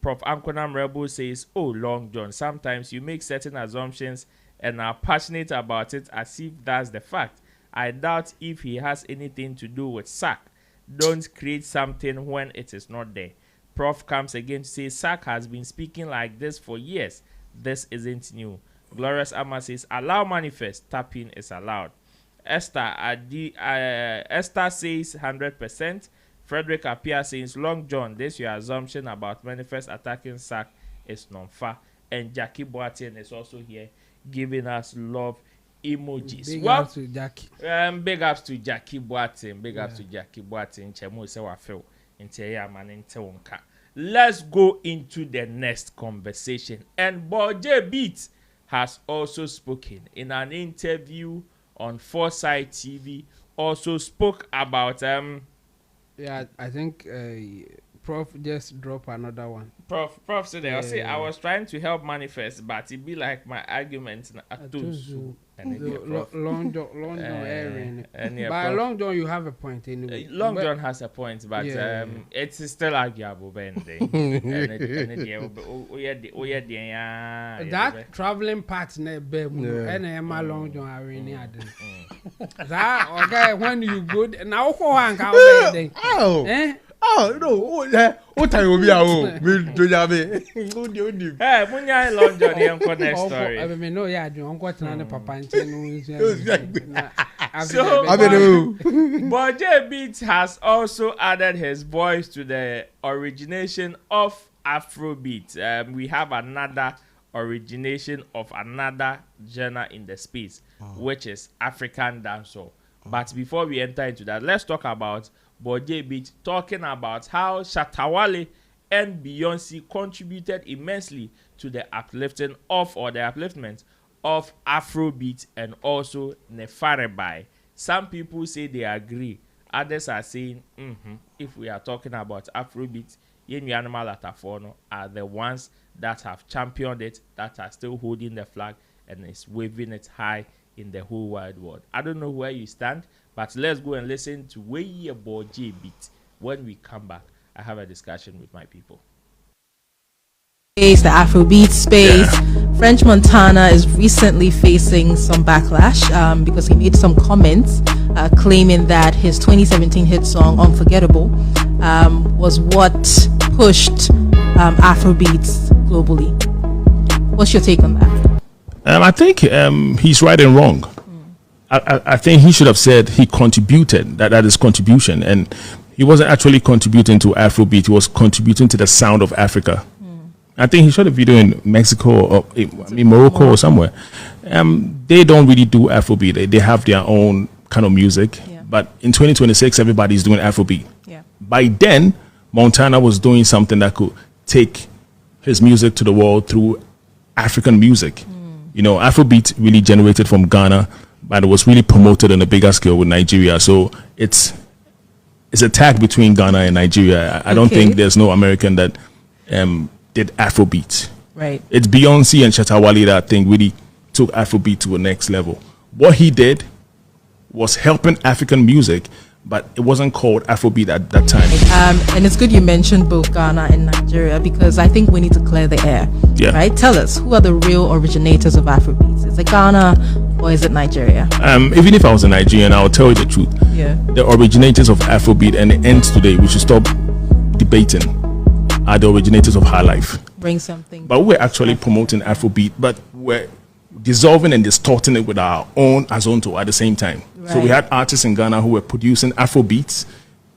Speaker 3: Prof. Ankonam Rebel says, oh, Long John, sometimes you make certain assumptions and are passionate about it as if that's the fact. I doubt if he has anything to do with SAC. Don't create something when it is not there. Prof comes again to say SAC has been speaking like this for years. This isn't new. Glorious Ama says allow manifest. Tapping is allowed. Esther says 100%. Frederick Appiah says Long John, this your assumption about manifest attacking SAC is non-far. And Jackie Boateng is also here giving us love emojis.
Speaker 4: Big ups to Jackie.
Speaker 3: Big ups to Jackie Boateng. Big ups to Jackie Boateng. Chemo se wa feel inte ya man inte wonka. Let's go into the next conversation. And Boje Beat has also spoken in an interview on Foresight TV. Also spoke about
Speaker 4: yeah, I think Prof just dropped another one.
Speaker 3: Prof said that. I was trying to help manifest, but it be like my argument
Speaker 4: Long John airing. By Long John, you have a point anyway.
Speaker 3: Long John has a point, but it's still arguable.
Speaker 4: That traveling partner, and Emma Long John are in that okay, when you go now,
Speaker 5: oh no! What time will be our
Speaker 3: Hey, Munya Long John, the next story.
Speaker 4: I mean, no, yeah, you uncle and Papa.
Speaker 3: So, Boje Beat has also added his voice to the origination of Afrobeat. We have another origination of another genre in the space, which is African dancehall. But before we enter into that, let's talk about Boje Beat talking about how Shatawale and Beyonce contributed immensely to the uplifting of, or the upliftment of, Afrobeat and also Nefarebai. Some people say they agree. Others are saying, if we are talking about Afrobeat, Yenu Animal Atafono are the ones that have championed it, that are still holding the flag and is waving it high in the whole wide world. I don't know where you stand, but let's go and listen to Way Boje Beat. When we come back, I have a discussion with my people.
Speaker 8: The Afrobeat space. French Montana is recently facing some backlash because he made some comments claiming that his 2017 hit song Unforgettable was what pushed Afrobeats globally. What's your take on that?
Speaker 9: I think he's right and wrong. I think he should have said he contributed, that is contribution, and he wasn't actually contributing to Afrobeat, he was contributing to the sound of Africa. I think he shot a video in Mexico or in Morocco or somewhere. They don't really do Afrobeat. They have their own kind of music.
Speaker 8: Yeah.
Speaker 9: But in 2026, everybody's doing Afrobeat.
Speaker 8: Yeah.
Speaker 9: By then, Montana was doing something that could take his music to the world through African music. You know, Afrobeat really generated from Ghana, but it was really promoted on a bigger scale with Nigeria. So it's a tag between Ghana and Nigeria. I don't think there's no American that did Afrobeat.
Speaker 8: Right.
Speaker 9: It's Beyonce and Shatta Wale that I think really took Afrobeat to a next level. What he did was helping African music, but it wasn't called Afrobeat at that time.
Speaker 8: And it's good you mentioned both Ghana and Nigeria, because I think we need to clear the air.
Speaker 9: Yeah.
Speaker 8: Right? Tell us, who are the real originators of Afrobeats? Is it Ghana or is it Nigeria?
Speaker 9: Even if I was a Nigerian, I'll tell you the truth.
Speaker 8: Yeah.
Speaker 9: The originators of Afrobeat and it ends today, we should stop debating, are the originators of high life.
Speaker 8: Bring something.
Speaker 9: But we're actually promoting Afrobeat, but we're dissolving and distorting it with our own Azonto at the same time.
Speaker 8: Right.
Speaker 9: So we had artists in Ghana who were producing Afrobeats,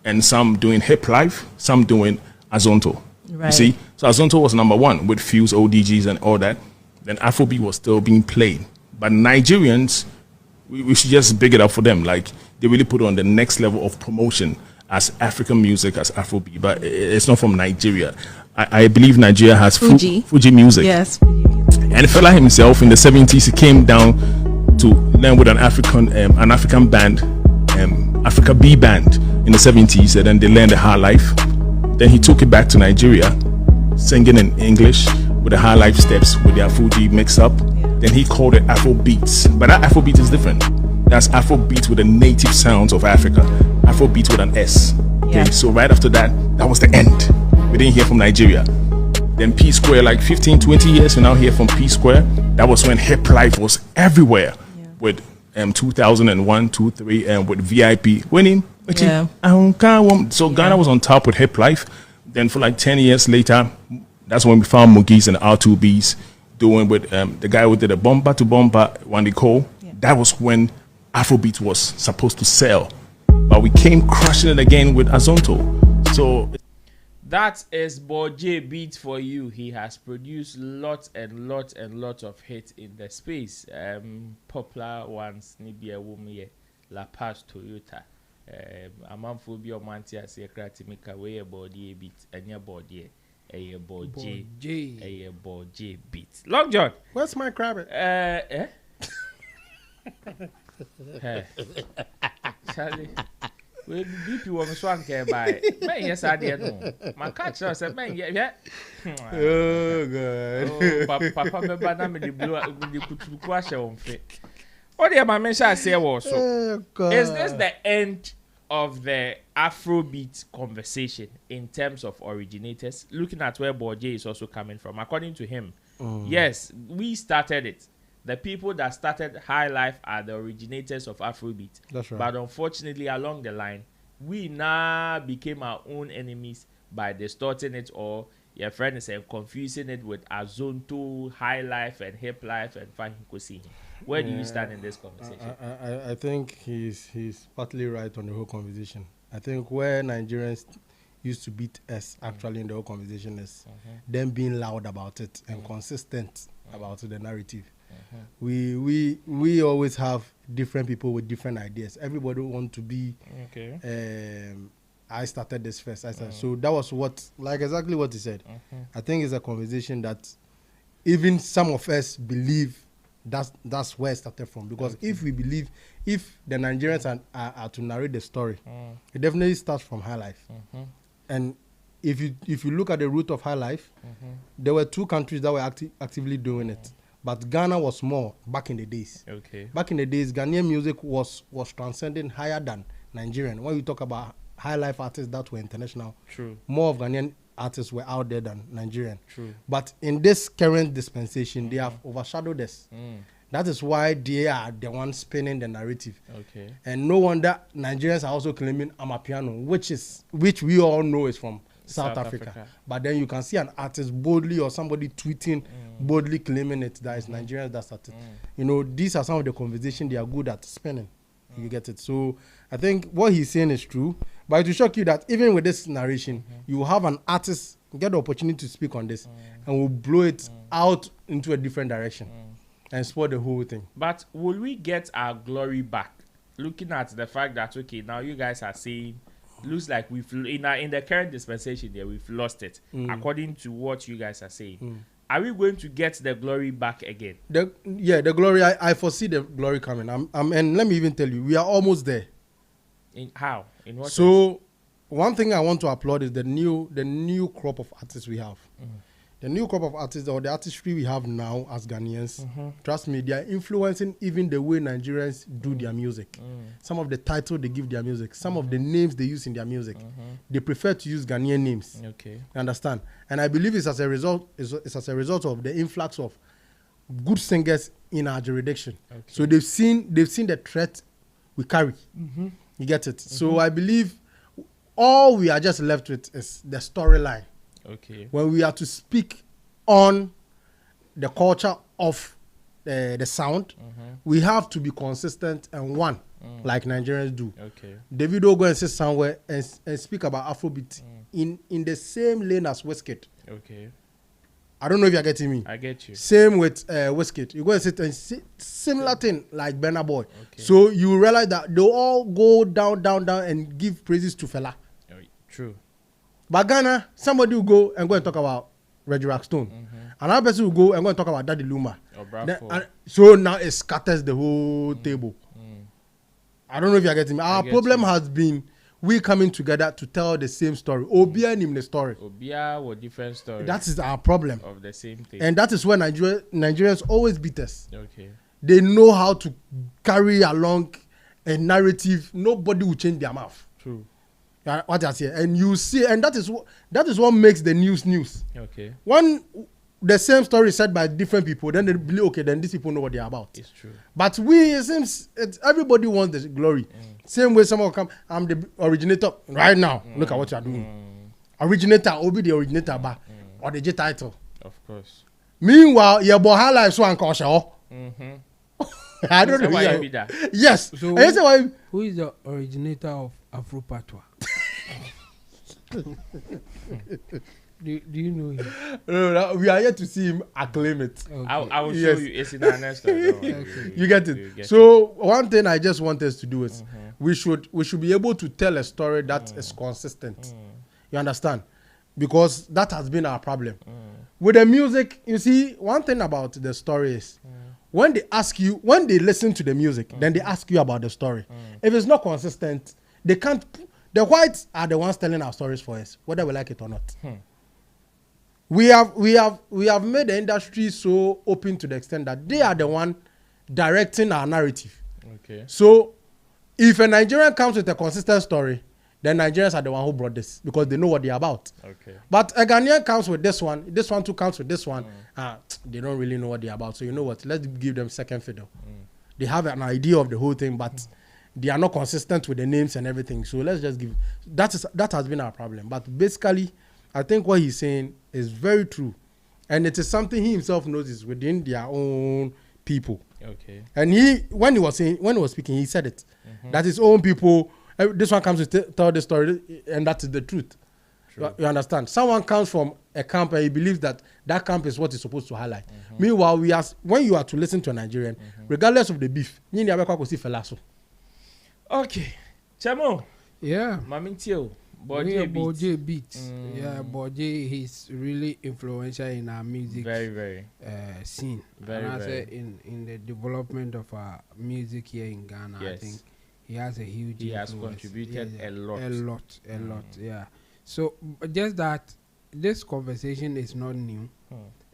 Speaker 9: and some doing hip life, some doing Azonto.
Speaker 8: Right.
Speaker 9: You see? So Azonto was number one with Fuse, ODGs and all that. Then Afrobeat was still being played. But Nigerians, we should just big it up for them. Like, they really put it on the next level of promotion as African music, as Afrobeat. But it's not from Nigeria. I believe Nigeria has Fuji music.
Speaker 8: Yes, Fuji music.
Speaker 9: And the fella himself in the 70s, he came down to learn with an African band, Africa B band in the 70s, and then they learned the high life. Then he took it back to Nigeria, singing in English with the high life steps with their Fuji mix up. Then he called it Afrobeats. But that Afrobeat is different. That's Afrobeat with the native sounds of Africa. Afrobeat with an S. Okay, so right after that, that was the end. We didn't hear from Nigeria. Then P Square, like 15, 20 years, we now hear from P Square. That was when hip life was everywhere. With 2001, 2, 3, and with VIP winning. So Ghana was on top with hip life. Then for like 10 years later, that's when we found Mugis and R2Bs doing with the guy who did a Bomba to Bomba, Wandy Cole. That was when Afrobeat was supposed to sell. But we came crushing it again with Azonto. So
Speaker 3: that is Borje Beat for you. He has produced lots and lots and lots of hits in the space. Popular ones, Nibia Wumie, La Paz Toyota. Amanphobia Mantia Secratimika, way a Borje Beat, and your Borje, a Borje Beat. Long John,
Speaker 5: where's my crab?
Speaker 3: Charlie. We beat you on swank by. Man, yes, I did. No, my catch us, man. Yeah.
Speaker 5: Oh, God.
Speaker 3: Papa, me banana the blue with the kutu kwash on fit. What the my mention say was so. Is this the end of the Afrobeat conversation in terms of originators? Looking at where Borje is also coming from, according to him, yes, we started it. The people that started high life are the originators of Afrobeat.
Speaker 5: That's right.
Speaker 3: But unfortunately, along the line, we now became our own enemies by distorting it, or your friend is saying confusing it with Azonto, high life, and hip life, and Fahikosi. Where do you stand in this conversation?
Speaker 5: I think he's partly right on the whole conversation. I think where Nigerians used to beat us actually in the whole conversation is them being loud about it and consistent about the narrative. We always have different people with different ideas. Everybody want to be I started this first. So that was exactly what he said. I think it's a conversation that even some of us believe that's where it started from. Because if the Nigerians are to narrate the story, it definitely starts from high life. And if you look at the root of high life, there were two countries that were actively doing it. But Ghana was more back in the days. Back in the days, Ghanaian music was transcending higher than Nigerian. When you talk about high life artists that were international, more of Ghanaian artists were out there than Nigerian. But in this current dispensation, they have overshadowed us. That is why they are the ones spinning the narrative. And no wonder Nigerians are also claiming Amapiano, which we all know is from South Africa. But then you can see an artist boldly or somebody tweeting boldly claiming it that it's Nigerians that started. You know, these are some of the conversations they are good at spinning. You get it? So I think what he's saying is true. But it will shock you that even with this narration, you have an artist get the opportunity to speak on this and will blow it out into a different direction and spoil the whole thing.
Speaker 3: But will we get our glory back looking at the fact that okay, now you guys are saying, looks like we've in the current dispensation there we've lost it according to what you guys are saying. Are we going to get the glory back again?
Speaker 5: The glory. I foresee the glory coming. And let me even tell you, we are almost there.
Speaker 3: In how? In what?
Speaker 5: So,
Speaker 3: sense?
Speaker 5: One thing I want to applaud is the new crop of artists we have. The new crop of artists, or the artistry we have now as Ghanaians. Trust me, they are influencing even the way Nigerians do their music. Some of the titles they give their music, some of the names they use in their music, they prefer to use Ghanaian names.
Speaker 3: Okay.
Speaker 5: You understand? And I believe it's as a result of the influx of good singers in our jurisdiction. Okay. So they've seen the threat we carry. You get it? So I believe all we are just left with is the storyline.
Speaker 3: Okay.
Speaker 5: When we are to speak on the culture of the sound, we have to be consistent and one, like Nigerians do.
Speaker 3: Okay.
Speaker 5: David will go and sit somewhere and speak about Afrobeat in the same lane as Wizkid.
Speaker 3: Okay.
Speaker 5: I don't know if you're getting me.
Speaker 3: I get you.
Speaker 5: Same with Wizkid. You go and sit and similar thing like Burna Boy. Okay. So you realize that they all go down and give praises to Fela.
Speaker 3: True.
Speaker 5: But Ghana, somebody will go and talk about Reggie Rockstone. Another person will go and go and talk about Daddy Luma. So now it scatters the whole table. I don't know if you're getting me. Our problem has been we coming together to tell the same story. Obia name the story.
Speaker 3: Obia or different story.
Speaker 5: That is our problem.
Speaker 3: Of the same thing.
Speaker 5: And that is where Nigerians always beat us.
Speaker 3: Okay.
Speaker 5: They know how to carry along a narrative. Nobody will change their mouth.
Speaker 3: True.
Speaker 5: What I say, and you see, and that is what makes the news.
Speaker 3: Okay.
Speaker 5: One, the same story said by different people, then they believe, okay, then these people know what they're about.
Speaker 3: It's true.
Speaker 5: But it seems everybody wants the glory. Same way someone will come, I'm the originator right now. Look at what you're doing. Originator will be the originator, or the J title.
Speaker 3: Of course.
Speaker 5: Meanwhile, your boy life so unconscious. I don't know. Yes.
Speaker 4: So who is the originator of Afro Patois? do you know him?
Speaker 5: No, we are yet to see him acclaim it.
Speaker 3: Okay. I will show you. It's in our next story.
Speaker 5: You get it. So one thing I just want us to do is we should be able to tell a story that is consistent. You understand? Because that has been our problem. With the music, you see, one thing about the story is when they listen to the music, then they ask you about the story. If it's not consistent, they can't. The whites are the ones telling our stories for us, whether we like it or not. We have made the industry so open to the extent that they are the one directing our narrative. Okay. So if a Nigerian comes with a consistent story, then Nigerians are the one who brought this because they know what they're about. Okay. But a Ghanaian comes with this one too comes with this one. They don't really know what they're about. So you know what? Let's give them second fiddle. They have an idea of the whole thing, but they are not consistent with the names and everything. So let's just give. That has been our problem. But basically, I think what he's saying is very true, and it is something he himself knows is within their own people. Okay. And when he was speaking, he said it that his own people. This one comes to tell the story, and that is the truth. You understand? Someone comes from a camp and he believes that camp is what he's supposed to highlight. Meanwhile, when you are to listen to a Nigerian, regardless of the beef, you need to see Felaso.
Speaker 3: Okay, Chamo.
Speaker 4: Yeah.
Speaker 3: Mamintio.
Speaker 4: Boje Beats. Yeah, Boje, he's really influential in our music.
Speaker 3: Very.
Speaker 4: Scene. Say in the development of our music here in Ghana, yes. I think he has a huge influence.
Speaker 3: Has contributed a lot.
Speaker 4: A lot, yeah. So just that this conversation is not new,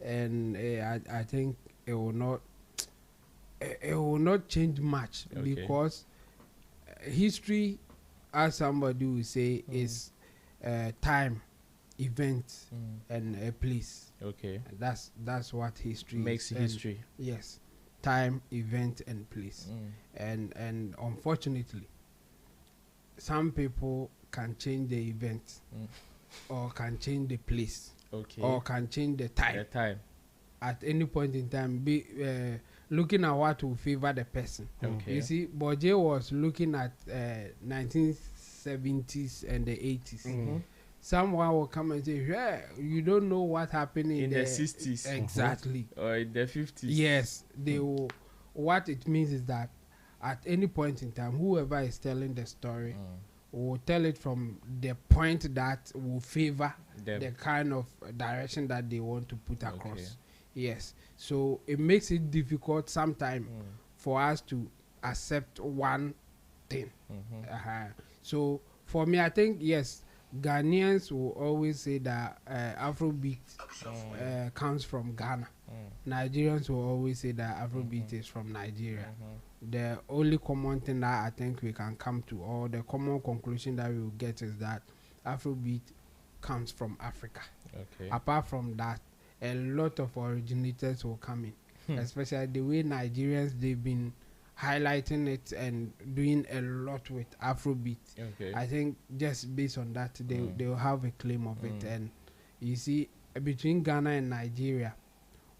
Speaker 4: and I think it will not change much, because history, as somebody will say, is time, event, and a place. Okay, and that's what history
Speaker 3: makes history.
Speaker 4: Yes, time, event, and place. And unfortunately, some people can change the event, or can change the place, or can change the time. At any point in time, be looking at what will favor the person. You see, Boje was looking at 1970s and the 80s. Someone will come and say, "Yeah, you don't know what happened in the 60s,
Speaker 3: exactly, or in the 50s."
Speaker 4: Yes, they will. What it means is that at any point in time, whoever is telling the story will tell it from the point that will favor the kind of direction that they want to put across. Yes. So it makes it difficult sometimes for us to accept one thing. So for me, I think, yes, Ghanaians will always say that Afrobeat comes from Ghana. Nigerians will always say that Afrobeat is from Nigeria. The only common thing that I think we can come to, or the common conclusion that we will get, is that Afrobeat comes from Africa. Apart from that, a lot of originators will come in, especially the way Nigerians, they've been highlighting it and doing a lot with Afrobeat. I think just based on that, they will have a claim of it. And you see, between Ghana and Nigeria,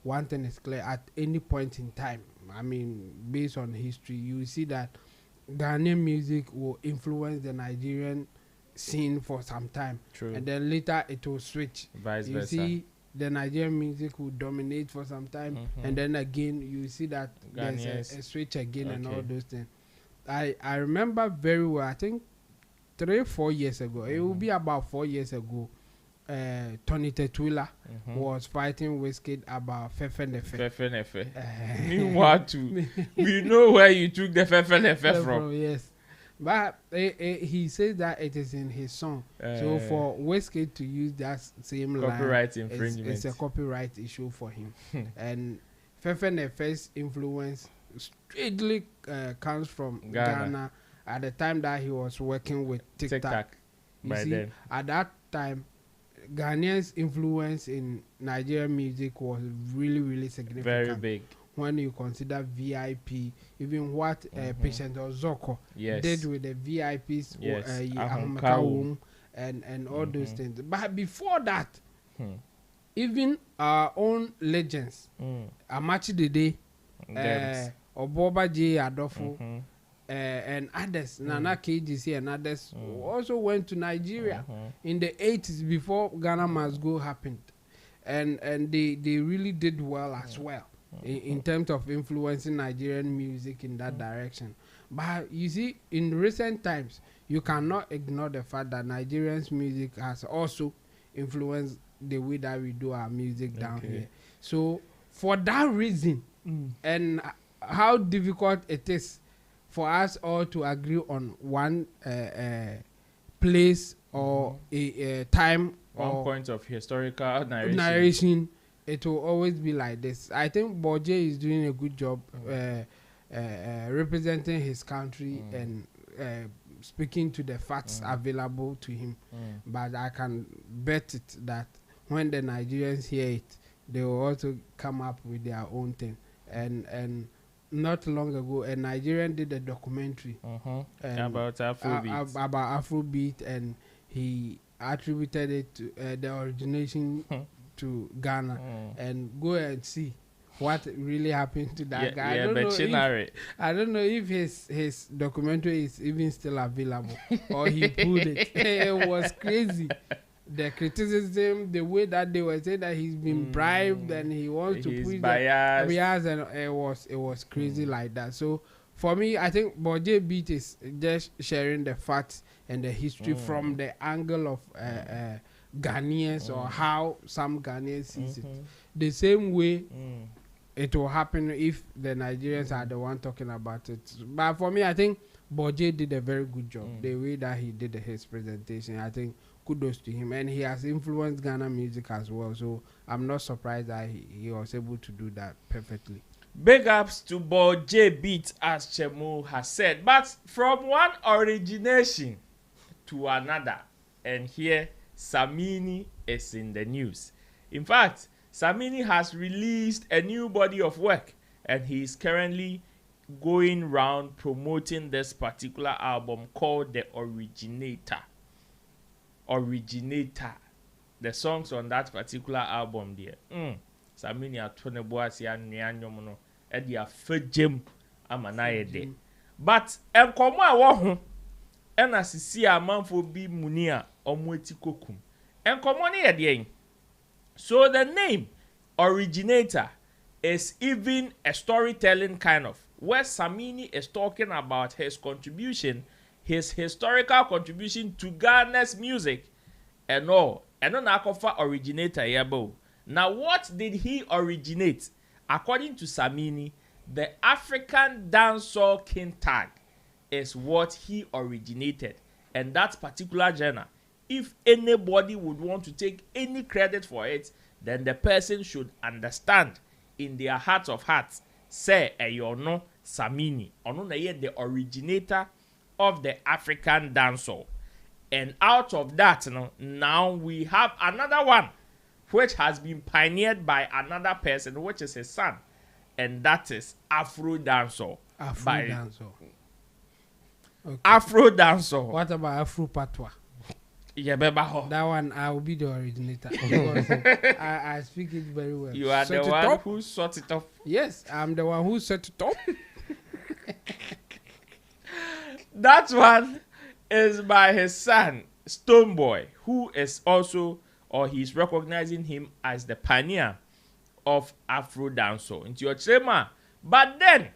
Speaker 4: one thing is clear: at any point in time, I mean, based on history, you see that Ghanaian music will influence the Nigerian scene for some time. And then later it will switch.
Speaker 3: Vice
Speaker 4: you
Speaker 3: versa.
Speaker 4: See, the Nigerian music will dominate for some time, and then again you see that there's a switch again and all those things. I remember very well, I think 3-4 years ago, it will be about 4 years ago, Tony Tetula was fighting Wizkid about Fefe.
Speaker 3: Meanwhile, too, we know where you took the Fefe from.
Speaker 4: Yes. But he says that it is in his song. So for Wizkid to use that same
Speaker 3: copyright
Speaker 4: line,
Speaker 3: infringement.
Speaker 4: it's a copyright issue for him. And Fefe influence straightly comes from Ghana at the time that he was working with TikTok. You see, then, at that time, Ghanaians' influence in Nigerian music was really, really significant.
Speaker 3: Very big.
Speaker 4: When you consider VIP, even what Patient Ozoko did with the VIPs, and all those things. But before that, even our own legends, Amachi Dede, Oboba J. Adolfo, and others, Nana KGC and others, also went to Nigeria in the 80s before Ghana Must Go happened. And they really did well as well. In terms of influencing Nigerian music in that direction. But you see, in recent times, you cannot ignore the fact that Nigerians' music has also influenced the way that we do our music down here. So for that reason, and how difficult it is for us all to agree on one place or a time,
Speaker 3: one point of historical
Speaker 4: narration, it will always be like this. I think Boje is doing a good job representing his country and speaking to the facts available to him. But I can bet it that when the Nigerians hear it, they will also come up with their own thing. And not long ago, a Nigerian did a documentary
Speaker 3: about
Speaker 4: Afrobeat, and he attributed it to the origination to Ghana, and go and see what really happened to that guy. I don't know if his documentary is even still available or he pulled it. It was crazy. The criticism, the way that they were saying that he's been bribed and he wants to put bias, and it was crazy like that. So for me, I think Boje Beat is just sharing the facts and the history from the angle of Ghanaians, or how some Ghanaians sees it. The same way it will happen if the Nigerians are the one talking about it. But for me, I think Boje did a very good job. The way that he did his presentation, I think kudos to him. And he has influenced Ghana music as well. So I'm not surprised that he was able to do that perfectly.
Speaker 3: Big ups to Boje Beat, as Chemu has said. But from one origination to another, and here Samini is in the news. In fact, Samini has released a new body of work, and he is currently going round promoting this particular album called The Originator. The songs on that particular album there. Samini atoneboasi anuanyom no e de afagem amanaye de. But enkomo a wo ho e na sisi amanfo bi muni a omo eti kokum. Enkomo ne ye de. So the name Originator is even a storytelling kind of. where Samini is talking about his contribution, his historical contribution to Ghana's music and all. And on Akofa originator yabo. Now, what did he originate? According to Samini, the African Dancehall King tag is what he originated. And that particular genre, if anybody would want to take any credit for it, then the person should understand in their heart of hearts, say, no Samini, ono na ye the originator of the African dancehall. And out of that, now we have another one, which has been pioneered by another person, which is his son, and that is Afro dancehall.
Speaker 4: Afro dancehall. Okay.
Speaker 3: Afro dancehall.
Speaker 4: What about Afro patois?
Speaker 3: Yeah, that
Speaker 4: one I will be the originator. I speak it very well.
Speaker 3: You are the one who sort it off.
Speaker 4: Yes, I'm the one who set it up.
Speaker 3: That one is by his son, Stoneboy, who is also, or he's recognizing him as the pioneer of Afro dancehall into your trema. But then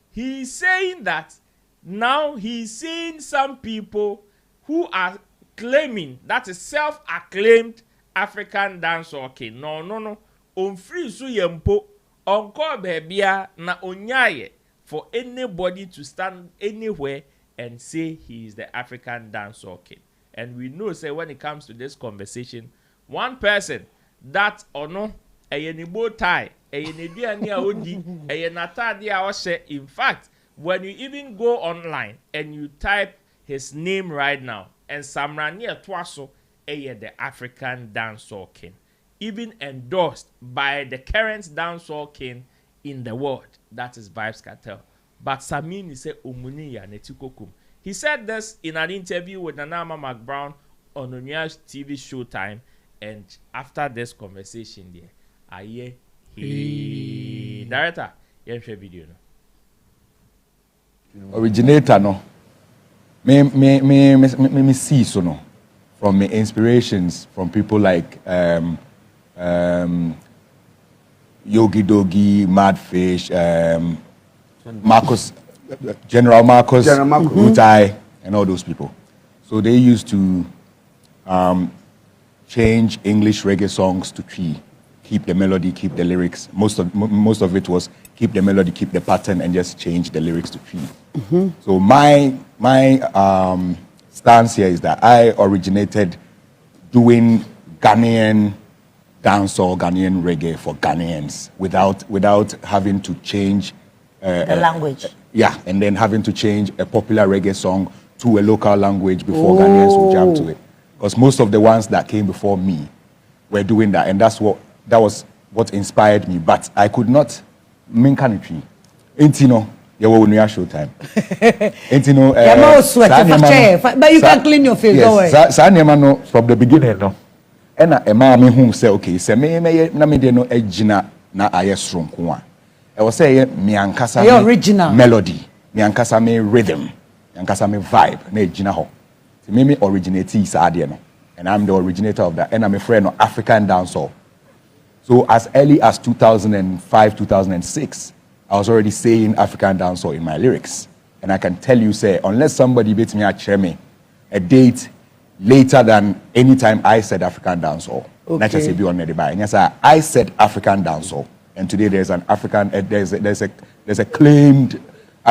Speaker 3: he's saying that now he's seeing some people who are claiming that is self-acclaimed African dancehall king. No. On free su yempo, on call bebia na onyaye for anybody to stand anywhere and say he is the African dancehall king. And we know, say, when it comes to this conversation, one person that or no, a bow tie, a odi, a natadi. In fact, when you even go online and you type his name right now, and Samrania Twaso, the African dancehall king, even endorsed by the current dancehall king in the world, that is Vybz Kartel. But Samini said, Umuniya netikokum. He said this in an interview with Nanama McBrown on Onya's TV Showtime, and after this conversation there, I hear he director, you share video no.
Speaker 10: Originator no. Me see so no. From my inspirations from people like Yogi Dogi, Madfish, General Marcus, Utai, and all those people. So they used to change English reggae songs to Tree, keep the melody, keep the lyrics. Most of it was keep the melody, keep the pattern, and just change the lyrics to Tree. So my stance here is that I originated doing Ghanaian dancehall, Ghanaian reggae for Ghanaians without having to change
Speaker 11: the language.
Speaker 10: Yeah, and then having to change a popular reggae song to a local language before Ghanaians would jump to it. Because most of the ones that came before me were doing that, and that was what inspired me. But I could not minkanitri. Intino, you will near Showtime. Intino,
Speaker 11: but you can clean your face.
Speaker 10: Yes, Sanyamano from the beginning, no. And a man who say, okay, say me na me de no ejina na ayesrum kwa. I was saying me ankasa me
Speaker 11: original
Speaker 10: melody, me ankasa me rhythm, me ankasa me vibe, na ejina ho. So me originate is ade no. And I'm the originator of that. And I'm a friend of African dancehall. So as early as 2005, 2006, I was already saying African dancehall in my lyrics. And I can tell you, say, unless somebody beats me at me a date later than any time I said African dancehall. Okay. Not just say be on the buy. And yes, I said African dancehall. And today there's an African, there's a claimed,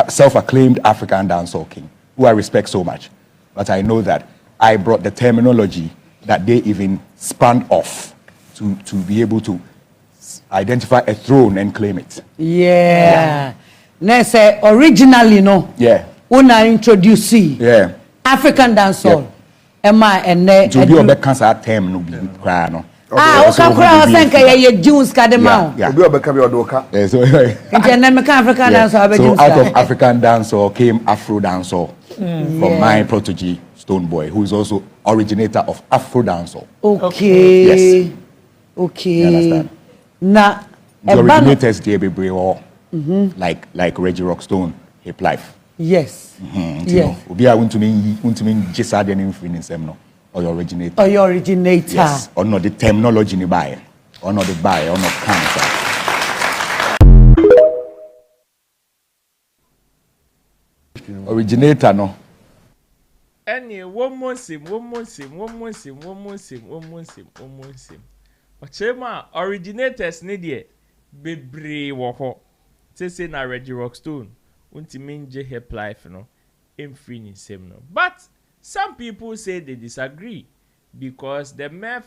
Speaker 10: self-acclaimed African dancehall king who I respect so much. But I know that I brought the terminology that they even spun off to be able to identify a throne and claim it.
Speaker 11: Yeah. Let's say originally, no.
Speaker 10: Yeah.
Speaker 11: When I introduce
Speaker 10: yeah.
Speaker 11: African dancehall.
Speaker 10: Yep.
Speaker 11: Am I and
Speaker 10: to be on the cancer term no be cry no.
Speaker 11: Okay, cry thank you Jews ka dem out.
Speaker 10: Yeah.
Speaker 1: Obi obeka be odoka.
Speaker 10: So
Speaker 11: African dancehall
Speaker 10: so out of African dancehall came Afro dancehall from my protege Stoneboy, who is also originator of Afro dancehall.
Speaker 11: Okay.
Speaker 10: Yes.
Speaker 11: Okay.
Speaker 10: You understand?
Speaker 11: Na
Speaker 10: the originators there be all like Reggie Rockstone, Hip Life.
Speaker 11: Yes.
Speaker 10: Yes. Obi a want to mean just add any influence no or your originator.
Speaker 11: Or your originator.
Speaker 10: Yes. Or not the terminology ni buy. Or not the buy or not cancer. originator no.
Speaker 3: Any one more sim. Ochema originators need ye bebre wo ho. Say na Reggie Rockstone. Unti minje hip life no. In free ni same no. But some people say they disagree because the mere